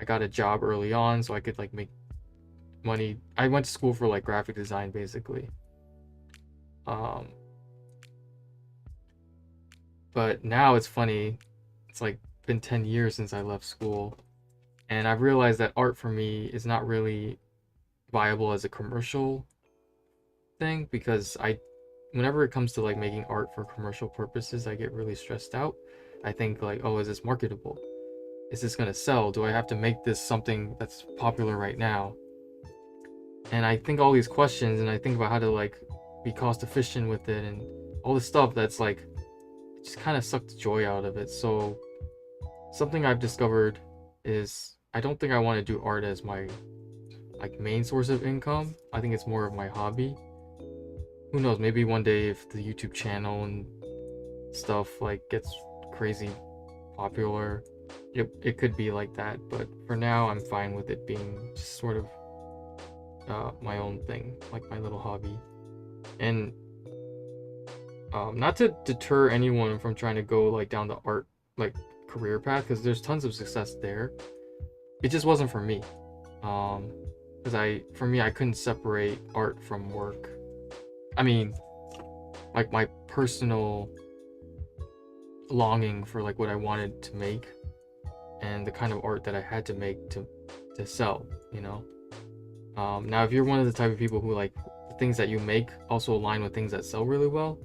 I got a job early on so I could like make money. I went to school for like graphic design basically. But now it's funny, it's like been 10 years since I left school, and I've realized that art for me is not really viable as a commercial thing, because whenever it comes to like making art for commercial purposes, I get really stressed out. I think like, oh, is this marketable? Is this gonna sell? Do I have to make this something that's popular right now? And I think all these questions, and I think about how to like be cost efficient with it, and all this stuff that's like just kind of sucked the joy out of it. So something I've discovered is I don't think I want to do art as my like main source of income. I think it's more of my hobby. Who knows, maybe one day if the YouTube channel and stuff like gets crazy popular, it could be like that. But for now, I'm fine with it being just sort of my own thing, like my little hobby. And not to deter anyone from trying to go like down the art like career path, because there's tons of success there. It just wasn't for me. Because for me, I couldn't separate art from work. I mean, like my personal longing for like what I wanted to make, and the kind of art that I had to make to sell, you know. Now if you're one of the type of people who like the things that you make also align with things that sell really well,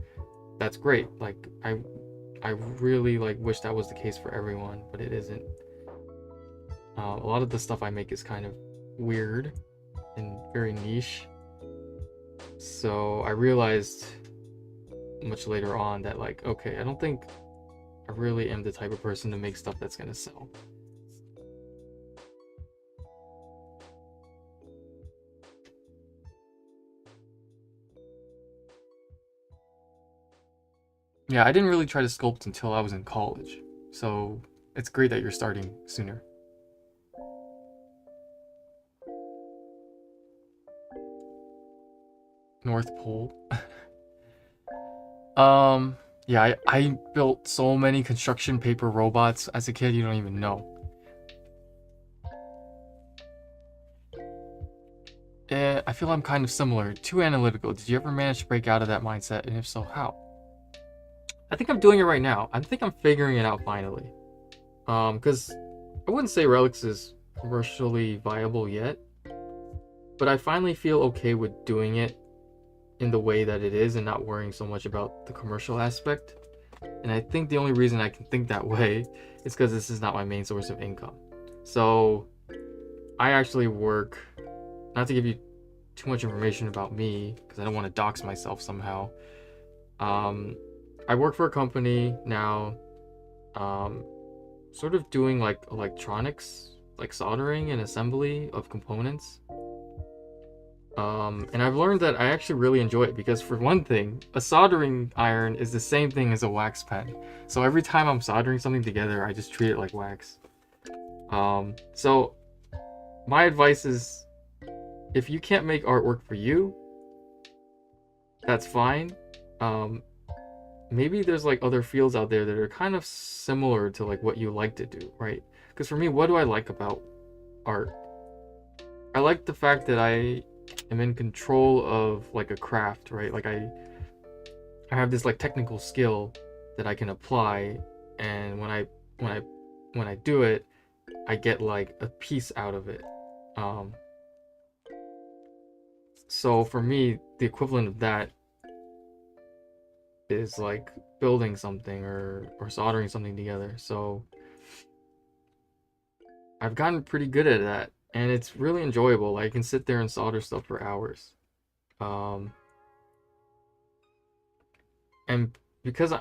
that's great. Like I really like wish that was the case for everyone, but it isn't. A lot of the stuff I make is kind of weird and very niche. So I realized much later on that like, okay, I don't think I really am the type of person to make stuff that's gonna sell. Yeah, I didn't really try to sculpt until I was in college, so it's great that you're starting sooner. North Pole. Yeah, I built so many construction paper robots as a kid, you don't even know. I feel I'm kind of similar, too analytical. Did you ever manage to break out of that mindset, and if so, how? I think I'm doing it right now. I think I'm figuring it out finally. Because I wouldn't say Relix is commercially viable yet, but I finally feel okay with doing it in the way that it is and not worrying so much about the commercial aspect. And I think the only reason I can think that way is because this is not my main source of income. So I actually work, not to give you too much information about me because I don't want to dox myself somehow. I work for a company now, sort of doing like electronics, like soldering and assembly of components. And I've learned that I actually really enjoy it because, for one thing, a soldering iron is the same thing as a wax pen. So every time I'm soldering something together, I just treat it like wax. So my advice is, if you can't make artwork for you, that's fine. Maybe there's like other fields out there that are kind of similar to like what you like to do, right? Because for me, what do I like about art? I like the fact that I am in control of like a craft, right? Like I have this like technical skill that I can apply, and when I do it, I get like a piece out of it. So for me, the equivalent of that is like building something or soldering something together. So I've gotten pretty good at that, and it's really enjoyable. I can sit there and solder stuff for hours. And because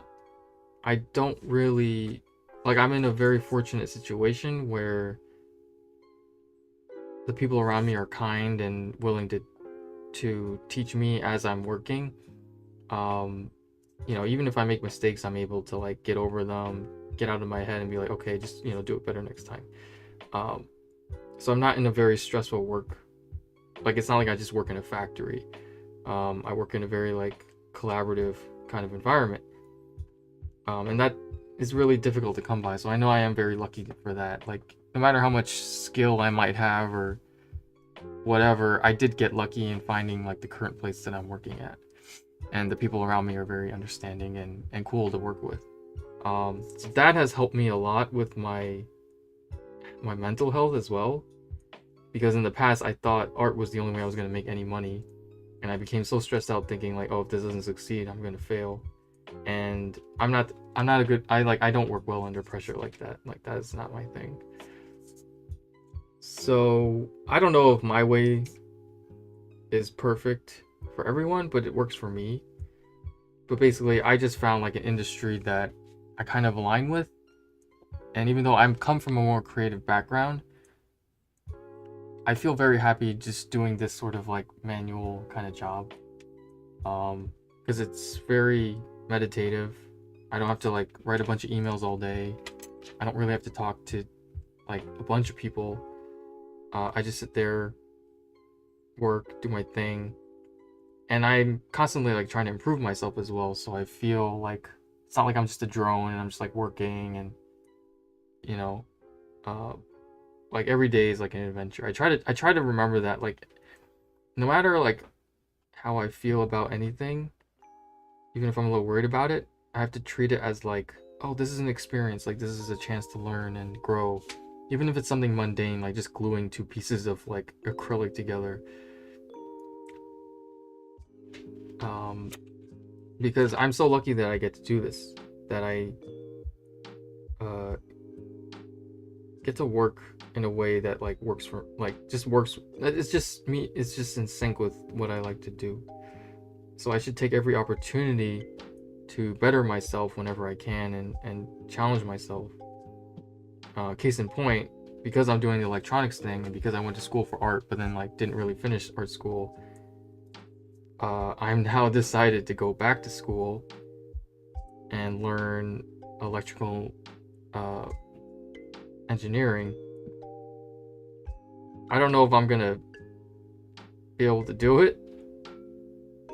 I don't really, like, I'm in a very fortunate situation where the people around me are kind and willing to teach me as I'm working. You know, even if I make mistakes, I'm able to like get over them, get out of my head and be like, okay, just, you know, do it better next time. So I'm not in a very stressful work. Like, it's not like I just work in a factory. I work in a very like collaborative kind of environment. And that is really difficult to come by. So I know I am very lucky for that. Like, no matter how much skill I might have or whatever, I did get lucky in finding like the current place that I'm working at. And the people around me are very understanding and cool to work with. So that has helped me a lot with my mental health as well. Because in the past, I thought art was the only way I was going to make any money. And I became so stressed out thinking like, oh, if this doesn't succeed, I'm going to fail. And I'm not a good, I don't work well under pressure like that. Like, that is not my thing. So I don't know if my way is perfect for everyone, but it works for me. But basically, I just found like an industry that I kind of align with. And even though I come from a more creative background, I feel very happy just doing this sort of like manual kind of job. Because it's very meditative. I don't have to like write a bunch of emails all day. I don't really have to talk to like a bunch of people. I just sit there, work, do my thing. And I'm constantly like trying to improve myself as well. So I feel like it's not like I'm just a drone and I'm just like working and, you know, like every day is like an adventure. I try to remember that, like, no matter like how I feel about anything, even if I'm a little worried about it, I have to treat it as like, oh, this is an experience. Like, this is a chance to learn and grow. Even if it's something mundane, like just gluing two pieces of like acrylic together. Because I'm so lucky that I get to do this, that I get to work in a way that like works for, like, just works. It's just me. It's just in sync with what I like to do. So I should take every opportunity to better myself whenever I can and challenge myself. Case in point, because I'm doing the electronics thing and because I went to school for art, but then like didn't really finish art school, I'm now decided to go back to school and learn electrical engineering. I don't know if I'm gonna be able to do it.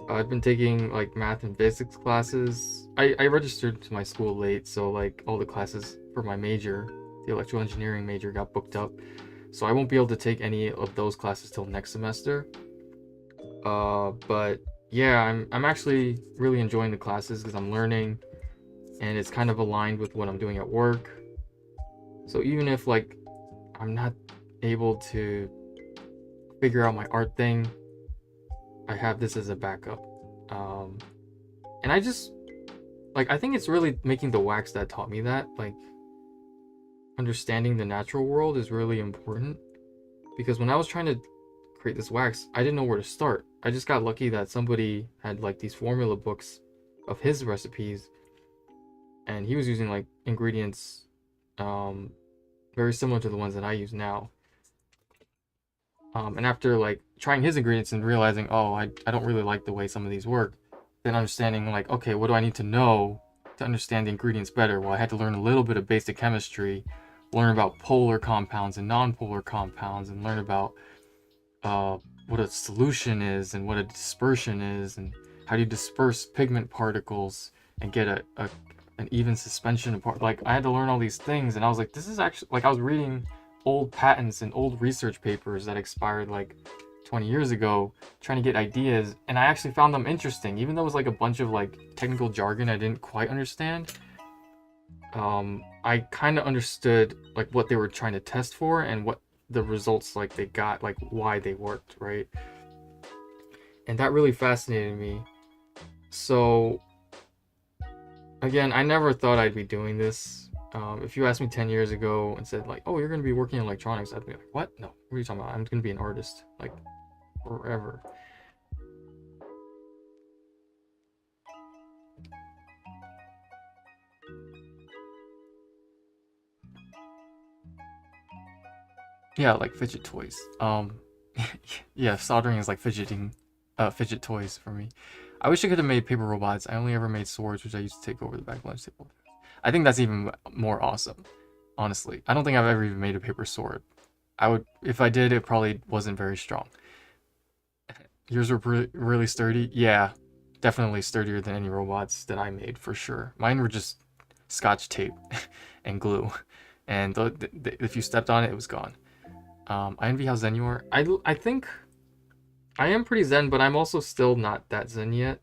I've been taking like math and physics classes. I registered to my school late, so like all the classes for my major, the electrical engineering major, got booked up. So I won't be able to take any of those classes till next semester. But yeah, I'm actually really enjoying the classes because I'm learning and it's kind of aligned with what I'm doing at work. So even if like I'm not able to figure out my art thing, I have this as a backup. And I just like, I think it's really making the wax that taught me that, like, understanding the natural world is really important. Because when I was trying to create this wax, I didn't know where to start. I just got lucky that somebody had like these formula books of his recipes, and he was using like ingredients very similar to the ones that I use now. And after like trying his ingredients and realizing, oh, I don't really like the way some of these work, then understanding like, okay, what do I need to know to understand the ingredients better? Well, I had to learn a little bit of basic chemistry, learn about polar compounds and non-polar compounds, and learn about what a solution is and what a dispersion is, and how do you disperse pigment particles and get an even suspension apart. Like, I had to learn all these things, and I was like, this is actually, like, I was reading old patents and old research papers that expired like 20 years ago, trying to get ideas, and I actually found them interesting, even though it was like a bunch of like technical jargon I didn't quite understand. I kind of understood like what they were trying to test for and what the results like they got, like why they worked, right? And that really fascinated me. So again, I never thought I'd be doing this. If you asked me 10 years ago and said like, oh, you're going to be working in electronics, I'd be like, what? No, what are you talking about? I'm going to be an artist, like, forever. Yeah, like fidget toys. Yeah, soldering is like fidget toys for me. I wish I could have made paper robots. I only ever made swords, which I used to take over the back lunch table. I think that's even more awesome, honestly. I don't think I've ever even made a paper sword. I would, if I did, it probably wasn't very strong. Yours were really sturdy? Yeah, definitely sturdier than any robots that I made, for sure. Mine were just scotch tape and glue. And if you stepped on it, it was gone. I envy how zen you are. I think I am pretty zen, but I'm also still not that zen yet.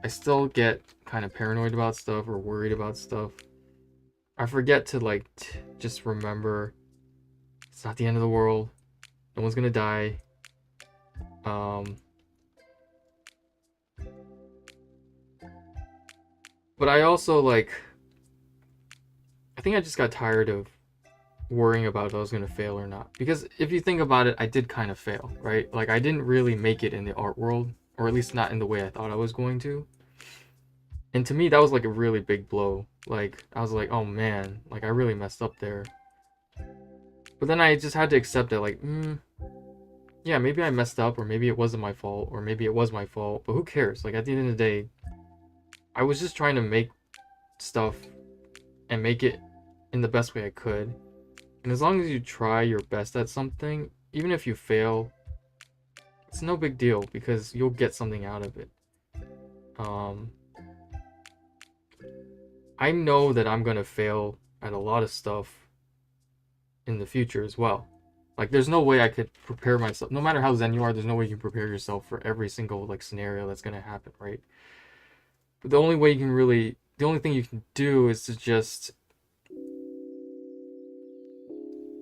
I still get kind of paranoid about stuff or worried about stuff. I forget to like just remember it's not the end of the world. No one's gonna die. But I also like, I think I just got tired of worrying about if I was gonna fail or not. Because if you think about it, I did kind of fail, right? Like, I didn't really make it in the art world, or at least not in the way I thought I was going to. And to me, that was like a really big blow. Like, I was like, oh man, like I really messed up there. But then I just had to accept it, like, yeah, maybe I messed up, or maybe it wasn't my fault, or maybe it was my fault, but who cares? Like, at the end of the day, I was just trying to make stuff and make it in the best way I could. And as long as you try your best at something, even if you fail, it's no big deal because you'll get something out of it. I know that I'm gonna fail at a lot of stuff in the future as well. Like, there's no way I could prepare myself. No matter how zen you are, there's no way you can prepare yourself for every single like scenario that's gonna happen, right? But the only way you can really, the only thing you can do is to just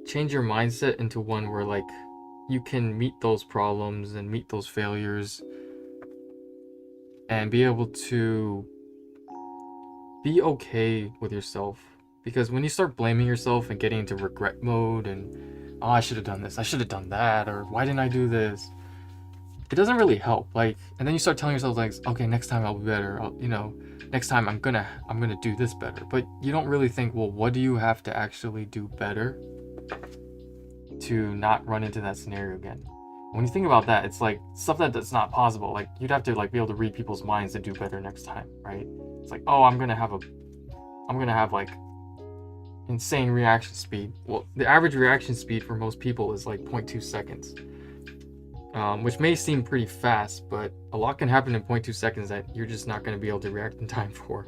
change your mindset into one where like you can meet those problems and meet those failures and be able to be okay with yourself. Because when you start blaming yourself and getting into regret mode and, oh, I should have done this, I should have done that, or why didn't I do this, it doesn't really help. Like, and then you start telling yourself like, okay, next time I'll be better, next time I'm gonna do this better. But you don't really think, well, what do you have to actually do better to not run into that scenario again? When you think about that, it's like stuff that's not possible. Like, you'd have to like be able to read people's minds to do better next time, right? It's like, oh, I'm gonna have like insane reaction speed. Well, the average reaction speed for most people is like 0.2 seconds, which may seem pretty fast, but a lot can happen in 0.2 seconds that you're just not gonna be able to react in time for.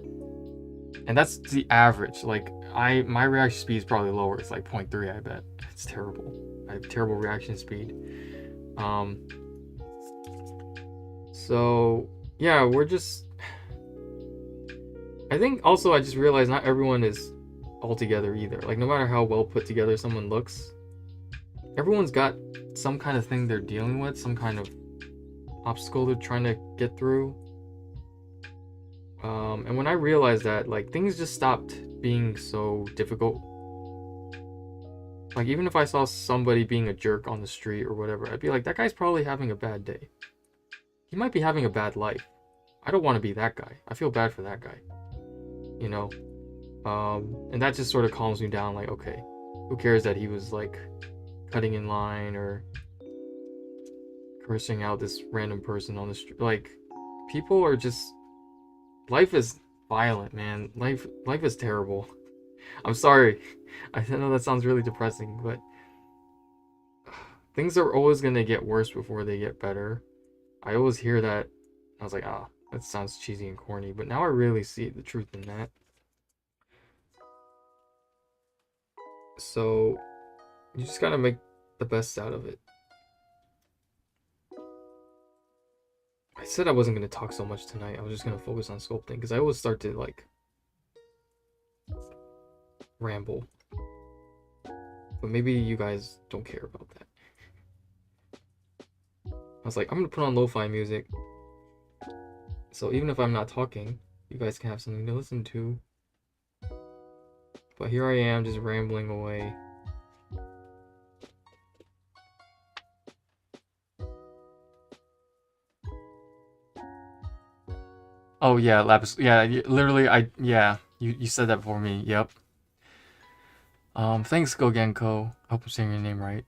And that's the average. Like, my reaction speed is probably lower. It's like 0.3, I bet. It's terrible. I have terrible reaction speed. So yeah, I think also I just realized not everyone is all together either. Like, no matter how well put together someone looks, everyone's got some kind of thing they're dealing with, some kind of obstacle they're trying to get through. And when I realized that, like, things just stopped being so difficult. Like, even if I saw somebody being a jerk on the street or whatever, I'd be like, that guy's probably having a bad day. He might be having a bad life. I don't want to be that guy. I feel bad for that guy. You know? And that just sort of calms me down, like, okay, who cares that he was, like, cutting in line or cursing out this random person on the street. Like, people are just... Life is violent, man. Life is terrible. I'm sorry. I know that sounds really depressing, but things are always going to get worse before they get better. I always hear that. I was like, that sounds cheesy and corny, but now I really see the truth in that. So, you just gotta make the best out of it. I said I wasn't going to talk so much tonight. I was just going to focus on sculpting, because I always start to, like, ramble. But maybe you guys don't care about that. I was like, I'm going to put on lo-fi music. So even if I'm not talking, you guys can have something to listen to. But here I am, just rambling away. Oh yeah, Lapis. Yeah, literally, you said that for me. Yep. Thanks, Gogenko. I hope I'm saying your name right.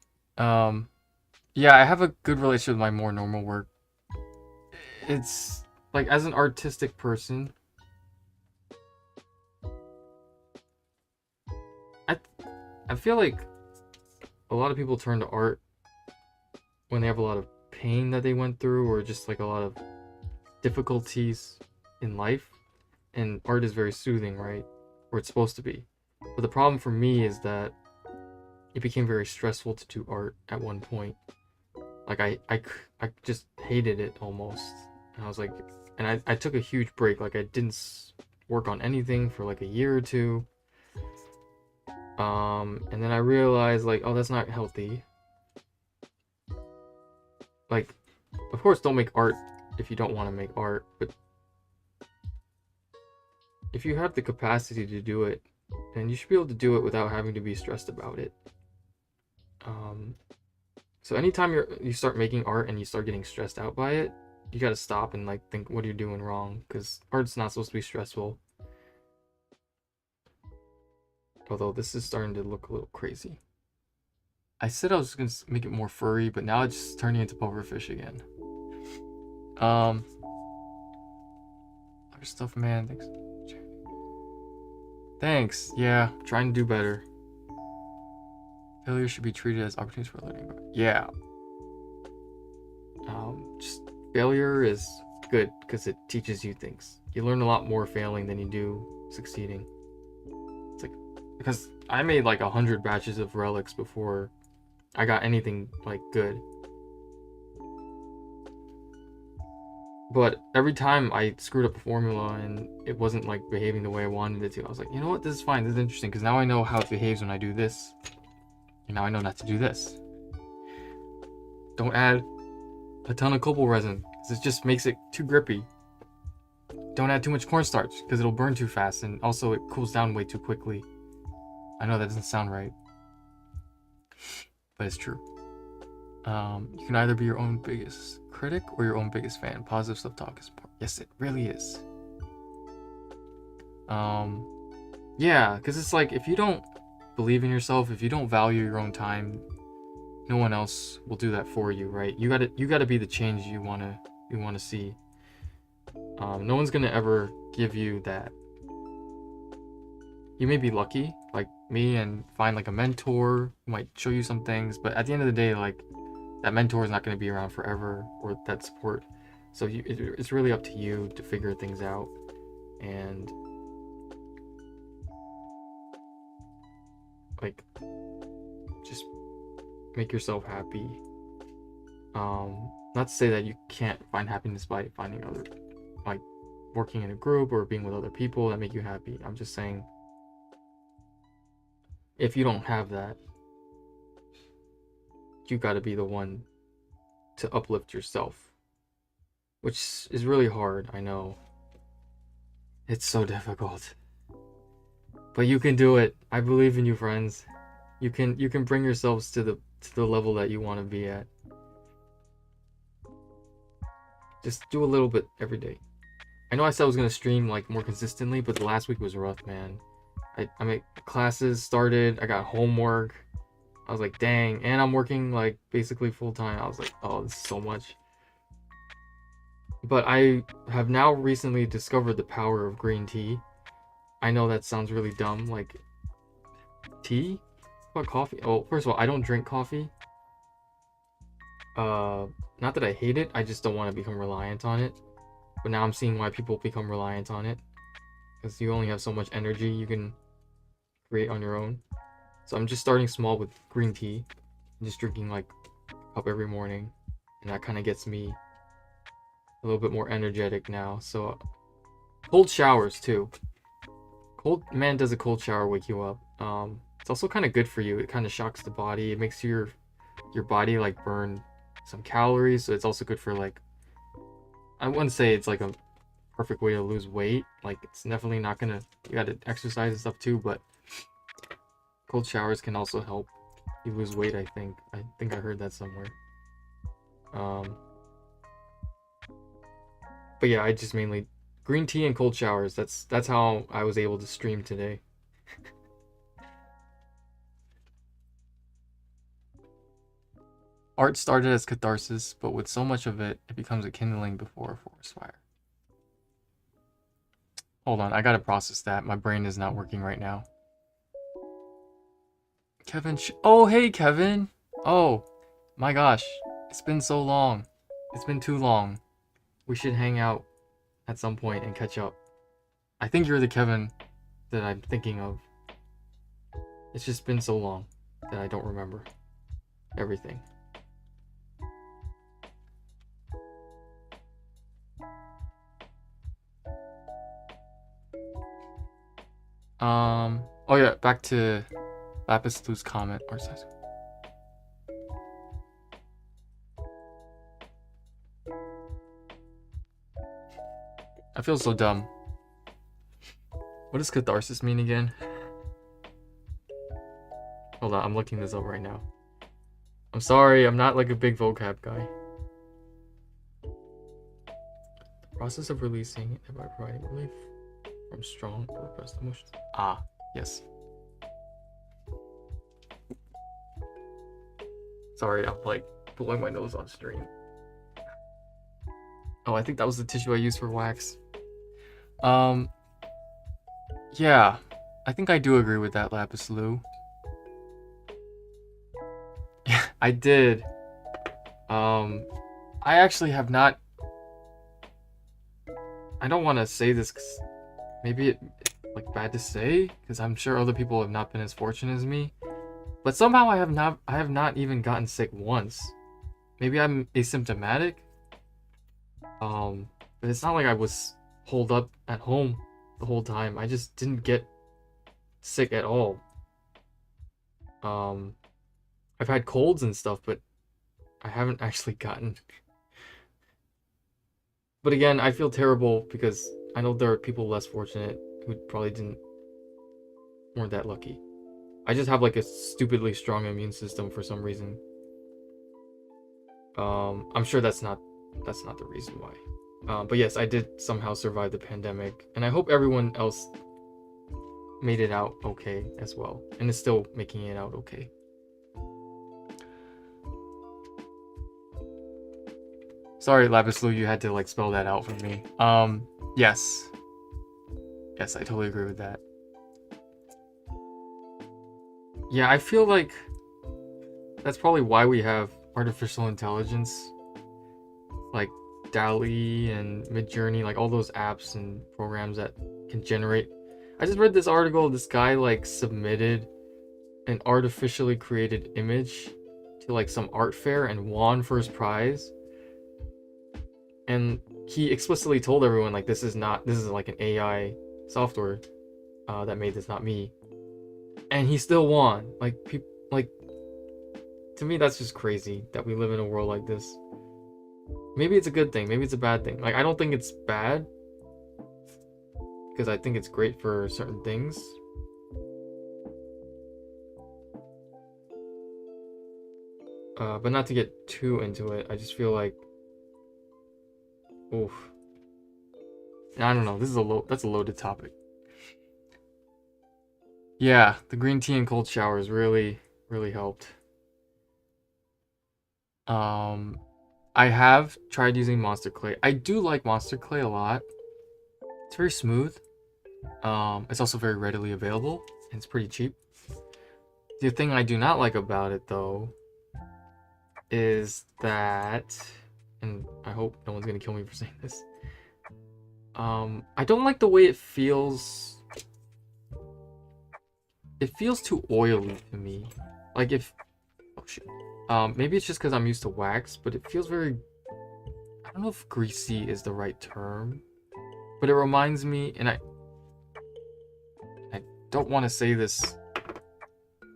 Yeah, I have a good relationship with my more normal work. It's like, as an artistic person, I feel like a lot of people turn to art when they have a lot of pain that they went through, or just like a lot of difficulties in life, and art is very soothing, right? Or it's supposed to be. But the problem for me is that it became very stressful to do art at one point. Like, I just hated it almost. And I was like, and I took a huge break. Like, I didn't work on anything for like a year or two. And then I realized, like, oh, that's not healthy. Like, of course, don't make art if you don't want to make art, but if you have the capacity to do it, then you should be able to do it without having to be stressed about it. So anytime you start making art and you start getting stressed out by it, you gotta stop and like think what you're doing wrong, because art's not supposed to be stressful. Although this is starting to look a little crazy. I said I was gonna make it more furry, but now it's just turning into pufferfish again. Other stuff, man. Thanks. Yeah, trying to do better. Failure should be treated as opportunities for learning. Yeah. Just failure is good because it teaches you things. You learn a lot more failing than you do succeeding. It's like, because I made like 100 batches of Relix before I got anything like good. But every time I screwed up a formula and it wasn't like behaving the way I wanted it to, I was like, you know what, this is fine, this is interesting, because now I know how it behaves when I do this. And now I know not to do this. Don't add a ton of copal resin, because it just makes it too grippy. Don't add too much cornstarch, because it'll burn too fast, and also it cools down way too quickly. I know that doesn't sound right, but it's true. You can either be your own biggest critic or your own biggest fan. Positive self-talk is important. Yes, it really is. Yeah, because it's like, if you don't believe in yourself, if you don't value your own time, no one else will do that for you, right? You gotta be the change you wanna see. No one's gonna ever give you that. You may be lucky, like me, and find like a mentor who might show you some things, but at the end of the day, like, that mentor is not going to be around forever, or that support. So it's really up to you to figure things out and like just make yourself happy. Not to say that you can't find happiness by finding other, like, working in a group or being with other people that make you happy. I'm just saying, if you don't have that, you got to be the one to uplift yourself, which is really hard. I know it's so difficult, but you can do it. I believe in you, friends. You can bring yourselves to the level that you want to be at. Just do a little bit every day. I know I said I was gonna stream like more consistently, but the last week was rough, man. I mean, classes started, I got homework. I was like, dang, and I'm working like basically full time. I was like, oh, this is so much. But I have now recently discovered the power of green tea. I know that sounds really dumb, like tea? What, coffee? Oh, first of all, I don't drink coffee. Not that I hate it, I just don't want to become reliant on it. But now I'm seeing why people become reliant on it. Because you only have so much energy you can create on your own. So I'm just starting small with green tea. I'm just drinking like a cup every morning. And that kind of gets me a little bit more energetic now. So cold showers too. Does a cold shower wake you up? It's also kind of good for you. It kind of shocks the body. It makes your body like burn some calories. So it's also good for like, I wouldn't say it's like a perfect way to lose weight. Like it's definitely not gonna, you gotta exercise and stuff too, but cold showers can also help you lose weight, I think. I heard that somewhere. But yeah, I just mainly green tea and cold showers. That's how I was able to stream today. Art started as catharsis, but with so much of it, it becomes a kindling before a forest fire. Hold on, I gotta process that. My brain is not working right now. Kevin, oh hey Kevin! Oh, my gosh, it's been so long. It's been too long. We should hang out at some point and catch up. I think you're the Kevin that I'm thinking of. It's just been so long that I don't remember everything. Oh yeah, back to Lapis Blue's comment. Or size. I feel so dumb. What does catharsis mean again? Hold on, I'm looking this up right now. I'm sorry, I'm not like a big vocab guy. The process of releasing it by providing relief from strong or repressed emotions. Ah, yes. Sorry, I'm like blowing my nose on stream. Oh, I think that was the tissue I used for wax. Yeah, I think I do agree with that, Lapis Lou. Yeah, I did. I actually have not. I don't want to say this because maybe it's like bad to say, because I'm sure other people have not been as fortunate as me. But somehow I have not even gotten sick once. Maybe I'm asymptomatic. But it's not like I was holed up at home the whole time. I just didn't get sick at all. I've had colds and stuff, but I haven't actually gotten. But again, I feel terrible because I know there are people less fortunate who probably weren't that lucky. I just have like a stupidly strong immune system for some reason. I'm sure that's not the reason why. But yes, I did somehow survive the pandemic, and I hope everyone else made it out okay as well, and is still making it out okay. Sorry, Lapis Lou, you had to like spell that out for me. Yes. Yes, I totally agree with that. Yeah, I feel like that's probably why we have artificial intelligence, like DALL-E and Midjourney, like all those apps and programs that can generate. I just read this article, this guy like submitted an artificially created image to like some art fair and won first prize. And he explicitly told everyone like this is like an AI software that made this, not me. And he still won. Like people, like, to me that's just crazy that we live in a world like this. Maybe it's a good thing, maybe it's a bad thing. Like I don't think it's bad, because I think it's great for certain things. But not to get too into it, I just feel like, oof. I don't know. That's a loaded topic. Yeah, the green tea and cold showers really, really helped. I have tried using Monster Clay. I do like Monster Clay a lot. It's very smooth. It's also very readily available, and it's pretty cheap. The thing I do not like about it, though, is that, and I hope no one's gonna kill me for saying this. I don't like the way it feels. It feels too oily to me. Like if, oh shit. Maybe it's just because I'm used to wax, but it feels very, I don't know if greasy is the right term, but it reminds me, and I don't want to say this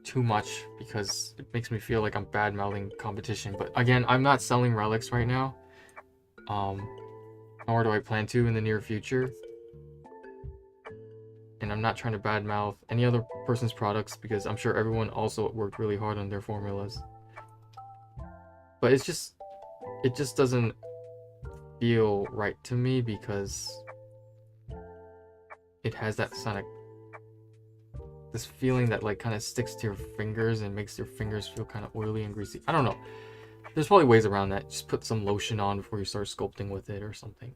too much because it makes me feel like I'm bad-mouthing competition, but again, I'm not selling Relix right now, nor do I plan to in the near future, and I'm not trying to badmouth any other person's products because I'm sure everyone also worked really hard on their formulas. But it just doesn't feel right to me because it has that sonic, this feeling that like kind of sticks to your fingers and makes your fingers feel kind of oily and greasy. I don't know. There's probably ways around that. Just put some lotion on before you start sculpting with it or something.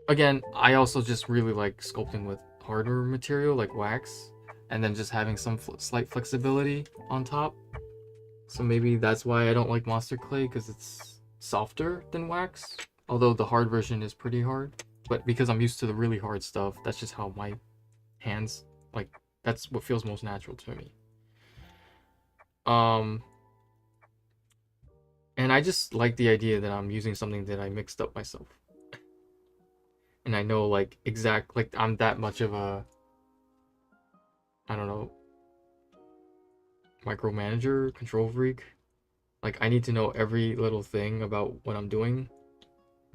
Again, I also just really like sculpting with harder material like wax, and then just having some slight flexibility on top. So maybe that's why I don't like Monster Clay, because it's softer than wax, although the hard version is pretty hard. But because I'm used to the really hard stuff, that's just how my hands, like, that's what feels most natural to me. And I just like the idea that I'm using something that I mixed up myself. And I know, like, like, I'm that much of a, I don't know, micromanager, control freak. Like, I need to know every little thing about what I'm doing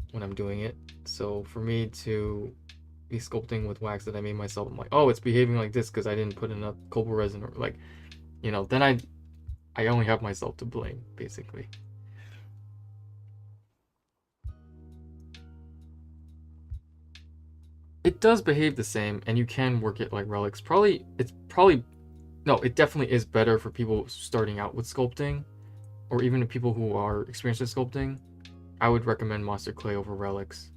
when I'm doing it. So for me to be sculpting with wax that I made myself, I'm like, oh, it's behaving like this because I didn't put enough cobalt resin, or like, you know, then I only have myself to blame, basically. It does behave the same, and you can work it like Relix. No, it definitely is better for people starting out with sculpting, or even people who are experienced in sculpting. I would recommend Monster Clay over Relix.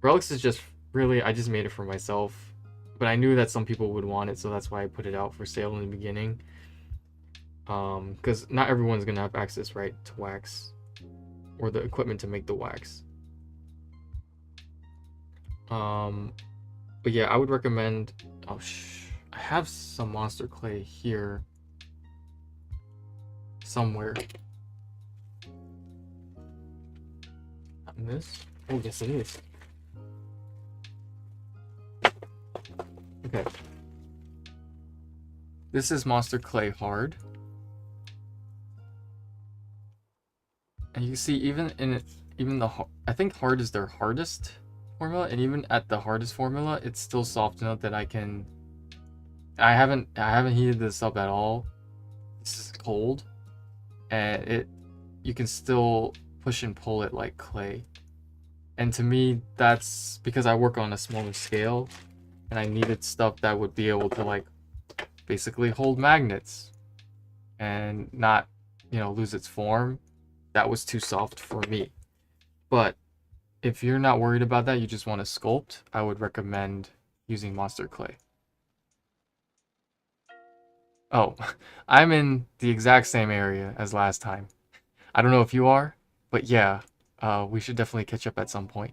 Relix is just really, I just made it for myself, but I knew that some people would want it, so that's why I put it out for sale in the beginning. Because not everyone's gonna have access, right, to wax, or the equipment to make the wax. But yeah, I would recommend, oh I have some Monster Clay here somewhere. Not in this? Oh yes it is. Okay. This is Monster Clay Hard. And you can see even in it, I think hard is their hardest formula, and even at the hardest formula, it's still soft enough that I haven't heated this up at all. This is cold, and you can still push and pull it like clay. And to me, that's because I work on a smaller scale, and I needed stuff that would be able to like basically hold magnets and not, you know, lose its form. That was too soft for me. But if you're not worried about that, you just want to sculpt, I would recommend using Monster Clay. Oh, I'm in the exact same area as last time. I don't know if you are, but yeah, we should definitely catch up at some point.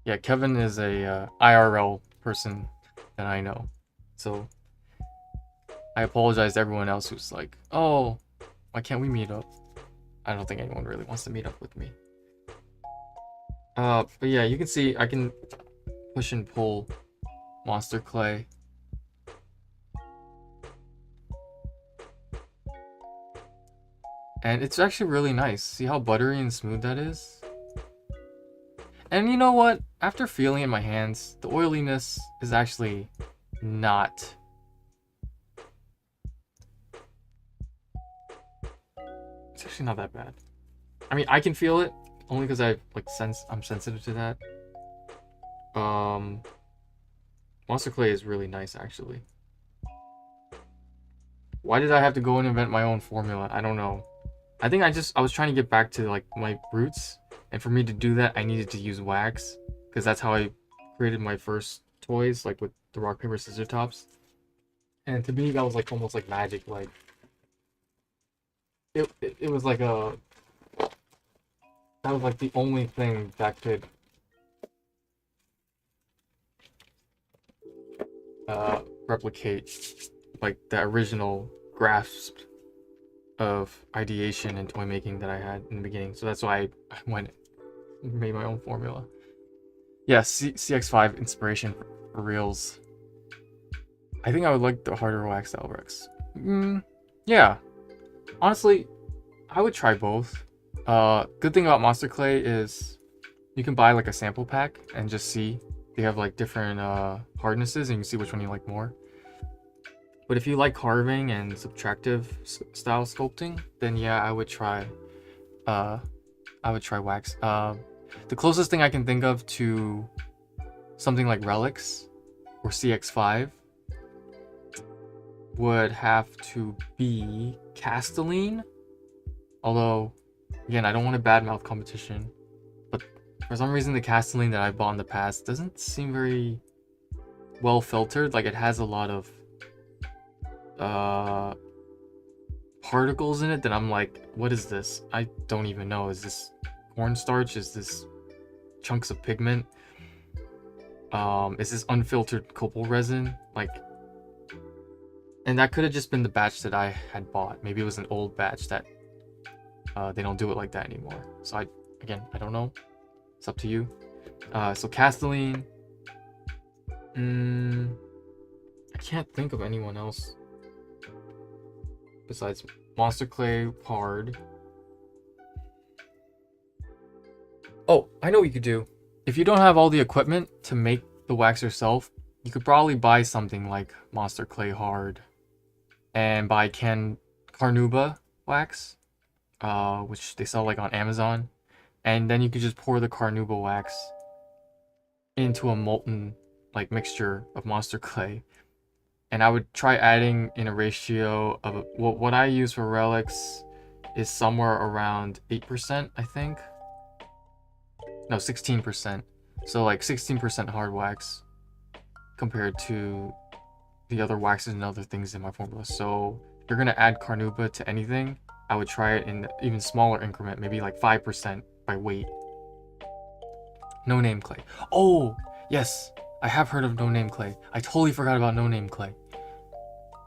Yeah, Kevin is a IRL person that I know, so I apologize to everyone else who's like, oh, why can't we meet up? I don't think anyone really wants to meet up with me. But yeah, you can see I can push and pull Monster Clay. And it's actually really nice. See how buttery and smooth that is? And you know what? After feeling in my hands, the oiliness is actually not. It's actually not that bad. I mean, I can feel it only because I'm sensitive to that. Monster clay is really nice actually. Why did I have to go and invent my own formula? I don't know. I think I was trying to get back to like my roots, and for me to do that, I needed to use wax because that's how I created my first toys, like with the rock paper scissors tops. And to me, that was like almost like magic. Like it was like that was like the only thing that could replicate like the original grasp of ideation and toy making that I had in the beginning. So that's why I went and made my own formula. Yeah, CX5 inspiration for reals. I think I would like the harder wax Elrex. Yeah. Honestly, I would try both. Good thing about Monster Clay is you can buy like a sample pack and just see. They have like different hardnesses and you can see which one you like more. But if you like carving and subtractive style sculpting, then yeah, I would try wax. The closest thing I can think of to something like Relix or CX5 would have to be Castelline. Although, again, I don't want to badmouth competition, but for some reason the Castelline that I bought in the past doesn't seem very well filtered. Like it has a lot of particles in it that I'm like, what is this? I don't even know. Is this cornstarch? Is this chunks of pigment? Is this unfiltered copal resin? Like, and that could have just been the batch that I had bought. Maybe it was an old batch that they don't do it like that anymore. So I don't know. It's up to you. So Castelline. I can't think of anyone else besides Monster Clay hard. Oh, I know what you could do. If you don't have all the equipment to make the wax yourself, you could probably buy something like Monster Clay hard and buy Carnauba wax, which they sell like on Amazon, and then you could just pour the Carnauba wax into a molten like mixture of Monster Clay. And I would try adding in a ratio of what I use for Relix is somewhere around 8%, I think. No, 16%. So like 16% hard wax compared to the other waxes and other things in my formula. So if you're gonna add Carnauba to anything, I would try it in even smaller increment, maybe like 5% by weight. No name clay. Oh, yes, I have heard of no name clay. I totally forgot about no name clay.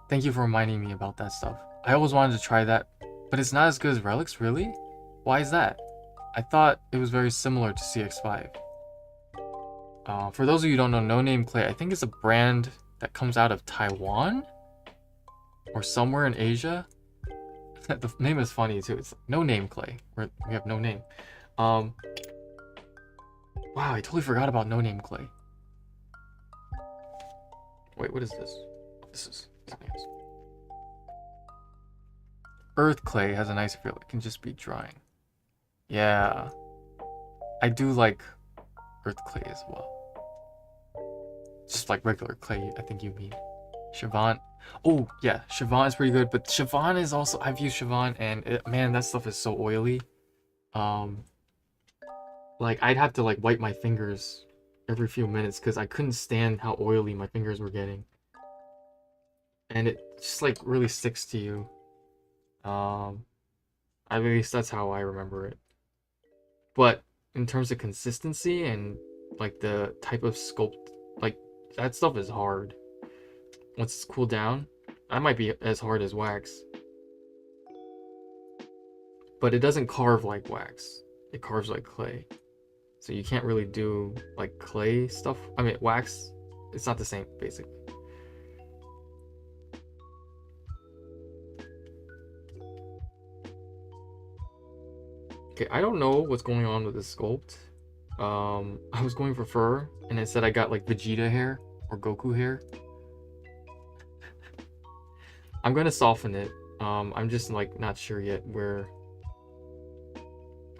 Thank you for reminding me about that stuff. I always wanted to try that, but it's not as good as Relix, really? Why is that? I thought it was very similar to CX5. For those of you who don't know, No Name Clay, I think it's a brand that comes out of Taiwan or somewhere in Asia. The name is funny too. It's No Name Clay. We have no name. Wow, I totally forgot about No Name Clay. Wait, what is this? This is something else. Earth Clay has a nice feel. It can just be drying. Yeah, I do like Earth Clay as well. Just like regular clay, I think you mean. Siobhan. Oh, yeah, Siobhan is pretty good, but Siobhan is also, I've used Siobhan, and man, that stuff is so oily. Like, I'd have to, like, wipe my fingers every few minutes, because I couldn't stand how oily my fingers were getting. And it just, like, really sticks to you. At least that's how I remember it. But, in terms of consistency and, like, the type of sculpt, like, that stuff is hard. Once it's cooled down, that might be as hard as wax. But it doesn't carve like wax. It carves like clay. So you can't really do like clay stuff. I mean, wax, it's not the same, basically. Okay, I don't know what's going on with this sculpt. I was going for fur, and instead I got like Vegeta hair or Goku hair. I'm gonna soften it. I'm just like not sure yet where.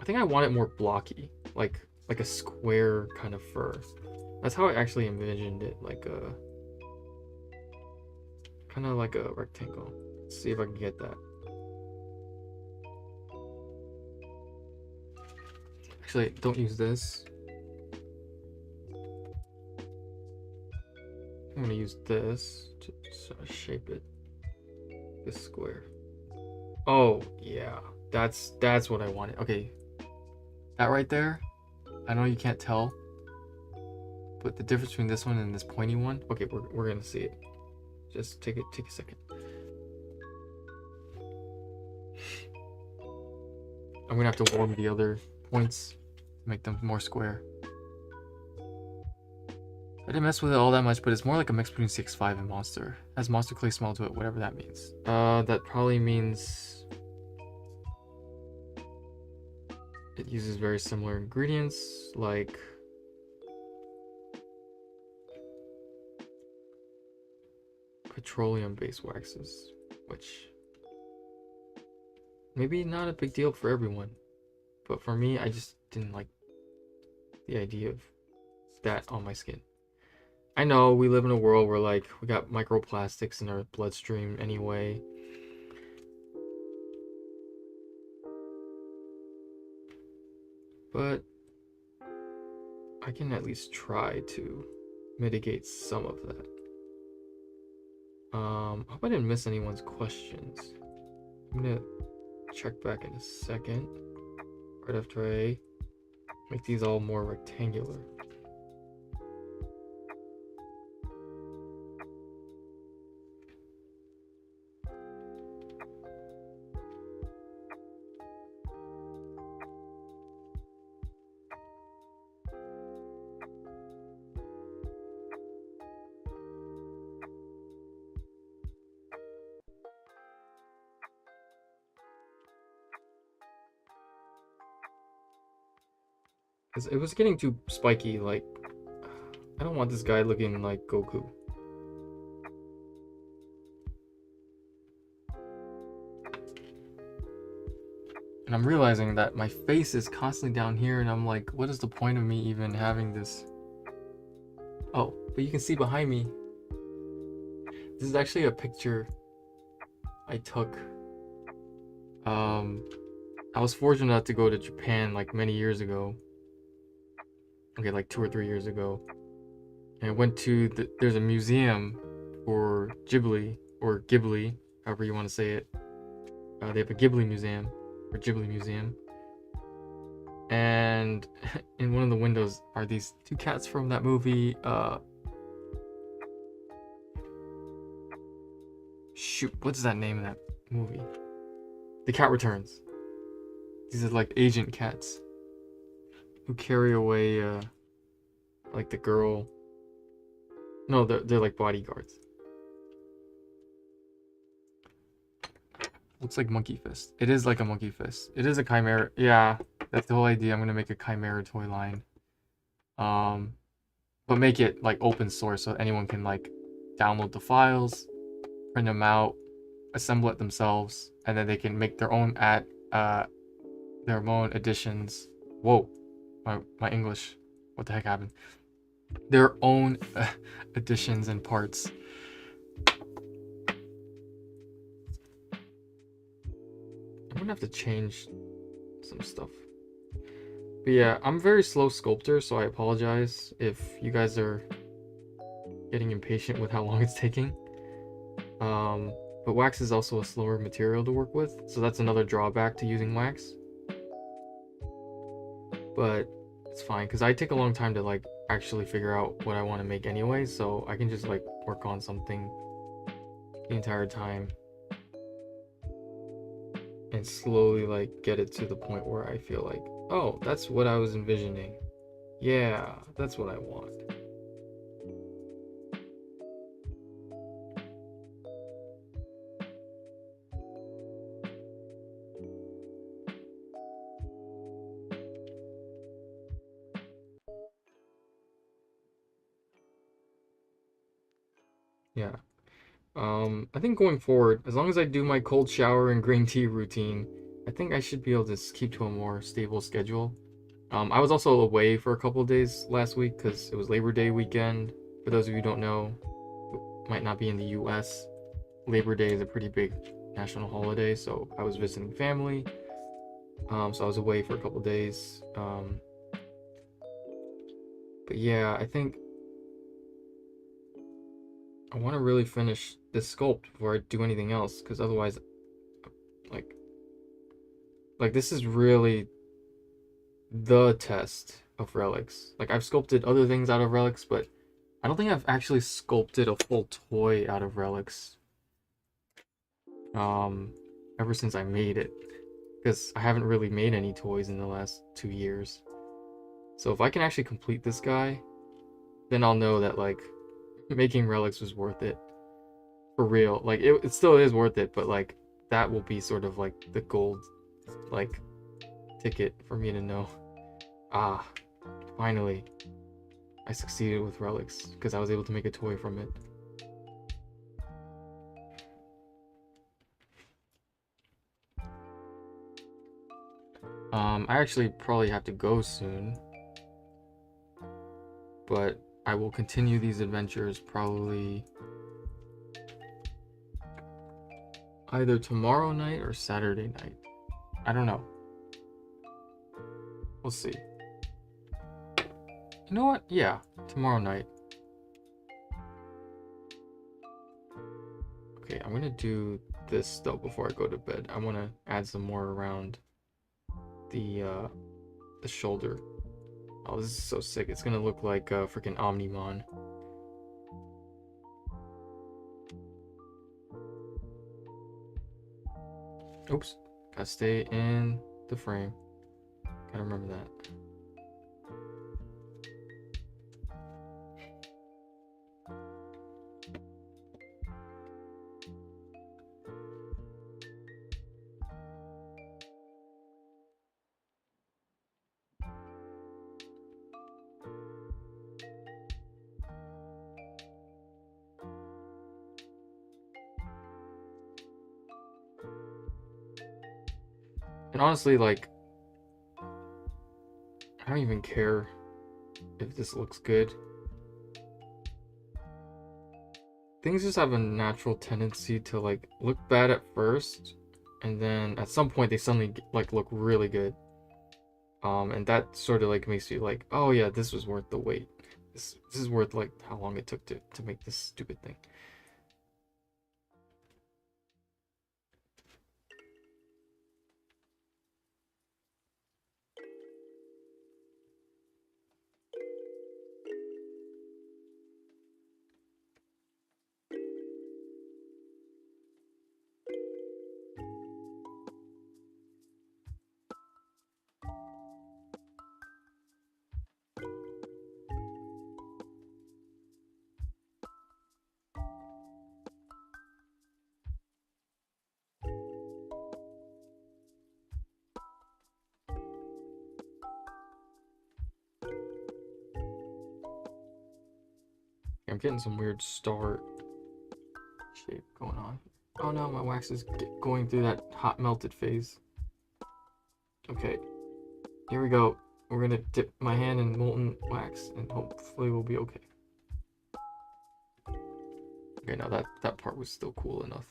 I think I want it more blocky, like a square kind of fur. That's how I actually envisioned it, like a kind of like a rectangle. Let's see if I can get that. Actually, don't use this. I'm gonna use this to sort of shape it. This square. Oh yeah, that's what I wanted. Okay, that right there. I know you can't tell, but the difference between this one and this pointy one. Okay, we're gonna see it. Just take a second. I'm gonna have to warm the other points to make them more square. I didn't mess with it all that much, but it's more like a mix between CX-5 and Monster. It has Monster Clay smell to it, whatever that means. That probably means it uses very similar ingredients, like petroleum-based waxes, which maybe not a big deal for everyone, but for me, I just didn't like the idea of that on my skin. I know we live in a world where like we got microplastics in our bloodstream anyway. But I can at least try to mitigate some of that. I hope I didn't miss anyone's questions. I'm gonna check back in a second. Right after I make these all more rectangular. It was getting too spiky, like, I don't want this guy looking like Goku. And I'm realizing that my face is constantly down here, and I'm like, what is the point of me even having this? Oh, but you can see behind me. This is actually a picture I took. I was fortunate enough to go to Japan like many years ago. Okay, like 2 or 3 years ago. And I went to there's a museum for Ghibli, or Ghibli, however you want to say it. They have a Ghibli museum, or Ghibli museum. And in one of the windows are these 2 cats from that movie. Shoot, what's that name of that movie? The Cat Returns. These are like agent cats who carry away like the girl. No, they're like bodyguards. Looks like monkey fist. It is like a monkey fist. It is a chimera. Yeah, that's the whole idea. I'm gonna make a chimera toy line. But make it like open source so anyone can like download the files, print them out, assemble it themselves, and then they can make their own additions. Whoa, my English. What the heck happened? Their own additions and parts. I'm gonna have to change some stuff. But yeah, I'm a very slow sculptor, so I apologize if you guys are getting impatient with how long it's taking. But wax is also a slower material to work with, so that's another drawback to using wax. But it's fine, because I take a long time to like actually figure out what I want to make anyway, so I can just like work on something the entire time and slowly like get it to the point where I feel like, oh, that's what I was envisioning. Yeah, that's what I want. Yeah. I think going forward, as long as I do my cold shower and green tea routine, I think I should be able to keep to a more stable schedule. I was also away for a couple of days last week because it was Labor Day weekend. For those of you who don't know, who might not be in the US, Labor Day is a pretty big national holiday, so I was visiting family. So I was away for a couple of days. But yeah, I think I want to really finish this sculpt before I do anything else, because otherwise, like, this is really the test of Relix. Like, I've sculpted other things out of Relix, but I don't think I've actually sculpted a full toy out of Relix. Ever since I made it, because I haven't really made any toys in the last 2 years. So if I can actually complete this guy, then I'll know that like making Relix was worth it. For real. Like it still is worth it, but like that will be sort of like the gold like ticket for me to know. Ah, finally. I succeeded with Relix because I was able to make a toy from it. I actually probably have to go soon, but I will continue these adventures probably either tomorrow night or Saturday night. I don't know. We'll see. You know what? Yeah, tomorrow night. Okay, I'm gonna do this though before I go to bed. I want to add some more around the shoulder. Oh, this is so sick. It's gonna look like a freaking Omnimon. Oops. Gotta stay in the frame. Gotta remember that. And honestly, like, I don't even care if this looks good. Things just have a natural tendency to like look bad at first, and then at some point they suddenly like look really good. And that sort of like makes you like, oh yeah, this was worth the wait. This is worth like how long it took to make this stupid thing. I'm getting some weird star shape going on. Oh no, my wax is going through that hot melted phase. Okay, here we go. We're gonna dip my hand in molten wax and hopefully we'll be okay. Okay, now that part was still cool enough.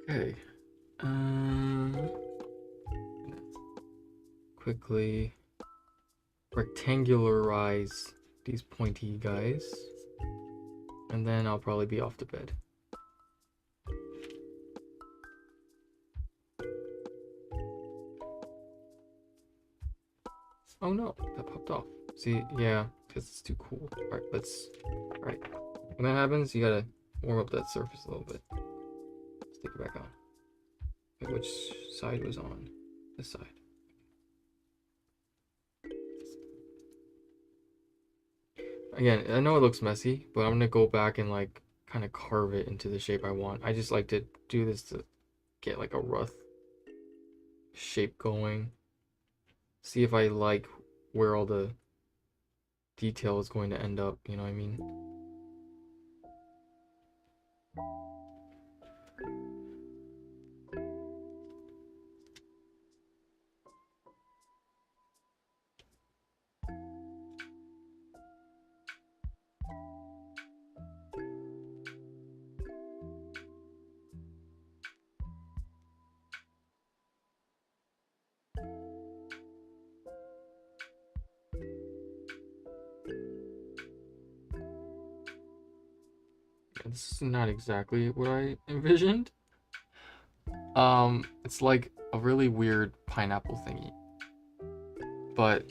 Okay. Quickly rectangularize these pointy guys, and then I'll probably be off to bed. Oh no, that popped off. See, yeah, because it's too cool. Alright, alright. When that happens, you gotta warm up that surface a little bit. Stick it back on. Okay, which side was on? This side. Again, I know it looks messy, but I'm gonna go back and like kind of carve it into the shape I want. I just like to do this to get like a rough shape going. See if I like where all the detail is going to end up, you know what I mean? This is not exactly what I envisioned. It's like a really weird pineapple thingy, but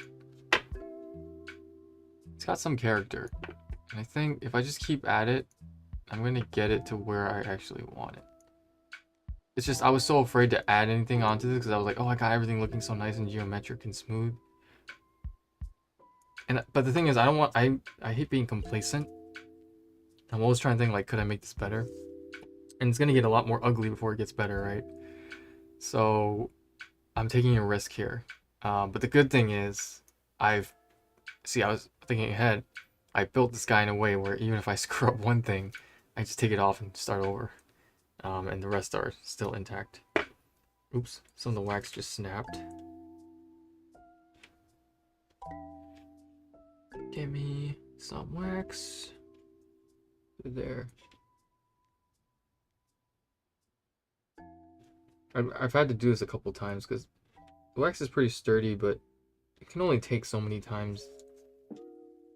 it's got some character. And I think if I just keep at it, I'm gonna get it to where I actually want it. It's just I was so afraid to add anything onto this because I was like, oh, I got everything looking so nice and geometric and smooth. But the thing is, I hate being complacent. I'm always trying to think like, could I make this better? And it's gonna get a lot more ugly before it gets better, right? So I'm taking a risk here. But the good thing is, I was thinking ahead. I built this guy in a way where even if I screw up one thing, I just take it off and start over. And the rest are still intact. Oops, some of the wax just snapped. Give me some wax. There. I've had to do this a couple times because the wax is pretty sturdy, but it can only take so many times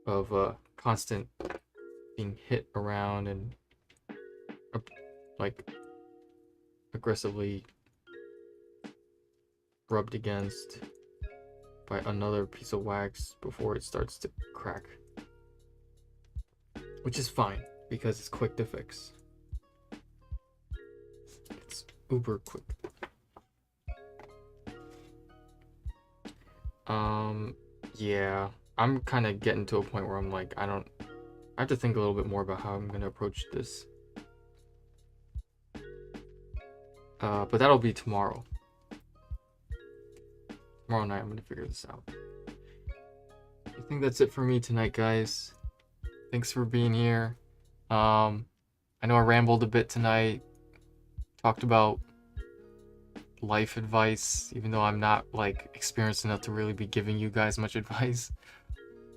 of constant being hit around and like aggressively rubbed against by another piece of wax before it starts to crack, which is fine because it's quick to fix. It's uber quick. Yeah, I'm kind of getting to a point where I'm like, I have to think a little bit more about how I'm going to approach this. But that'll be tomorrow. Tomorrow night I'm going to figure this out. I think that's it for me tonight, guys. Thanks for being here. I know I rambled a bit tonight. Talked about life advice, even though I'm not like experienced enough to really be giving you guys much advice.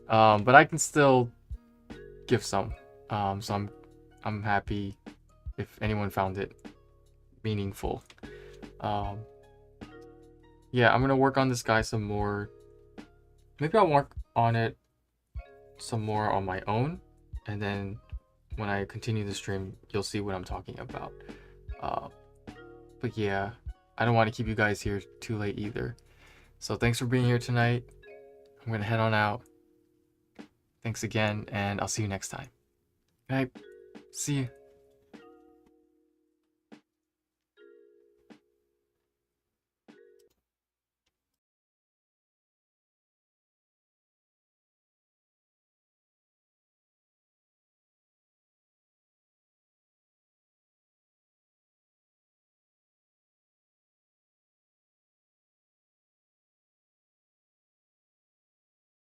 But I can still give some. So I'm happy if anyone found it meaningful. Yeah, I'm gonna work on this guy some more. Maybe I'll work on it some more on my own, and then when I continue the stream, you'll see what I'm talking about. But yeah, I don't want to keep you guys here too late either. So thanks for being here tonight. I'm gonna head on out. Thanks again, and I'll see you next time. Good night. See you.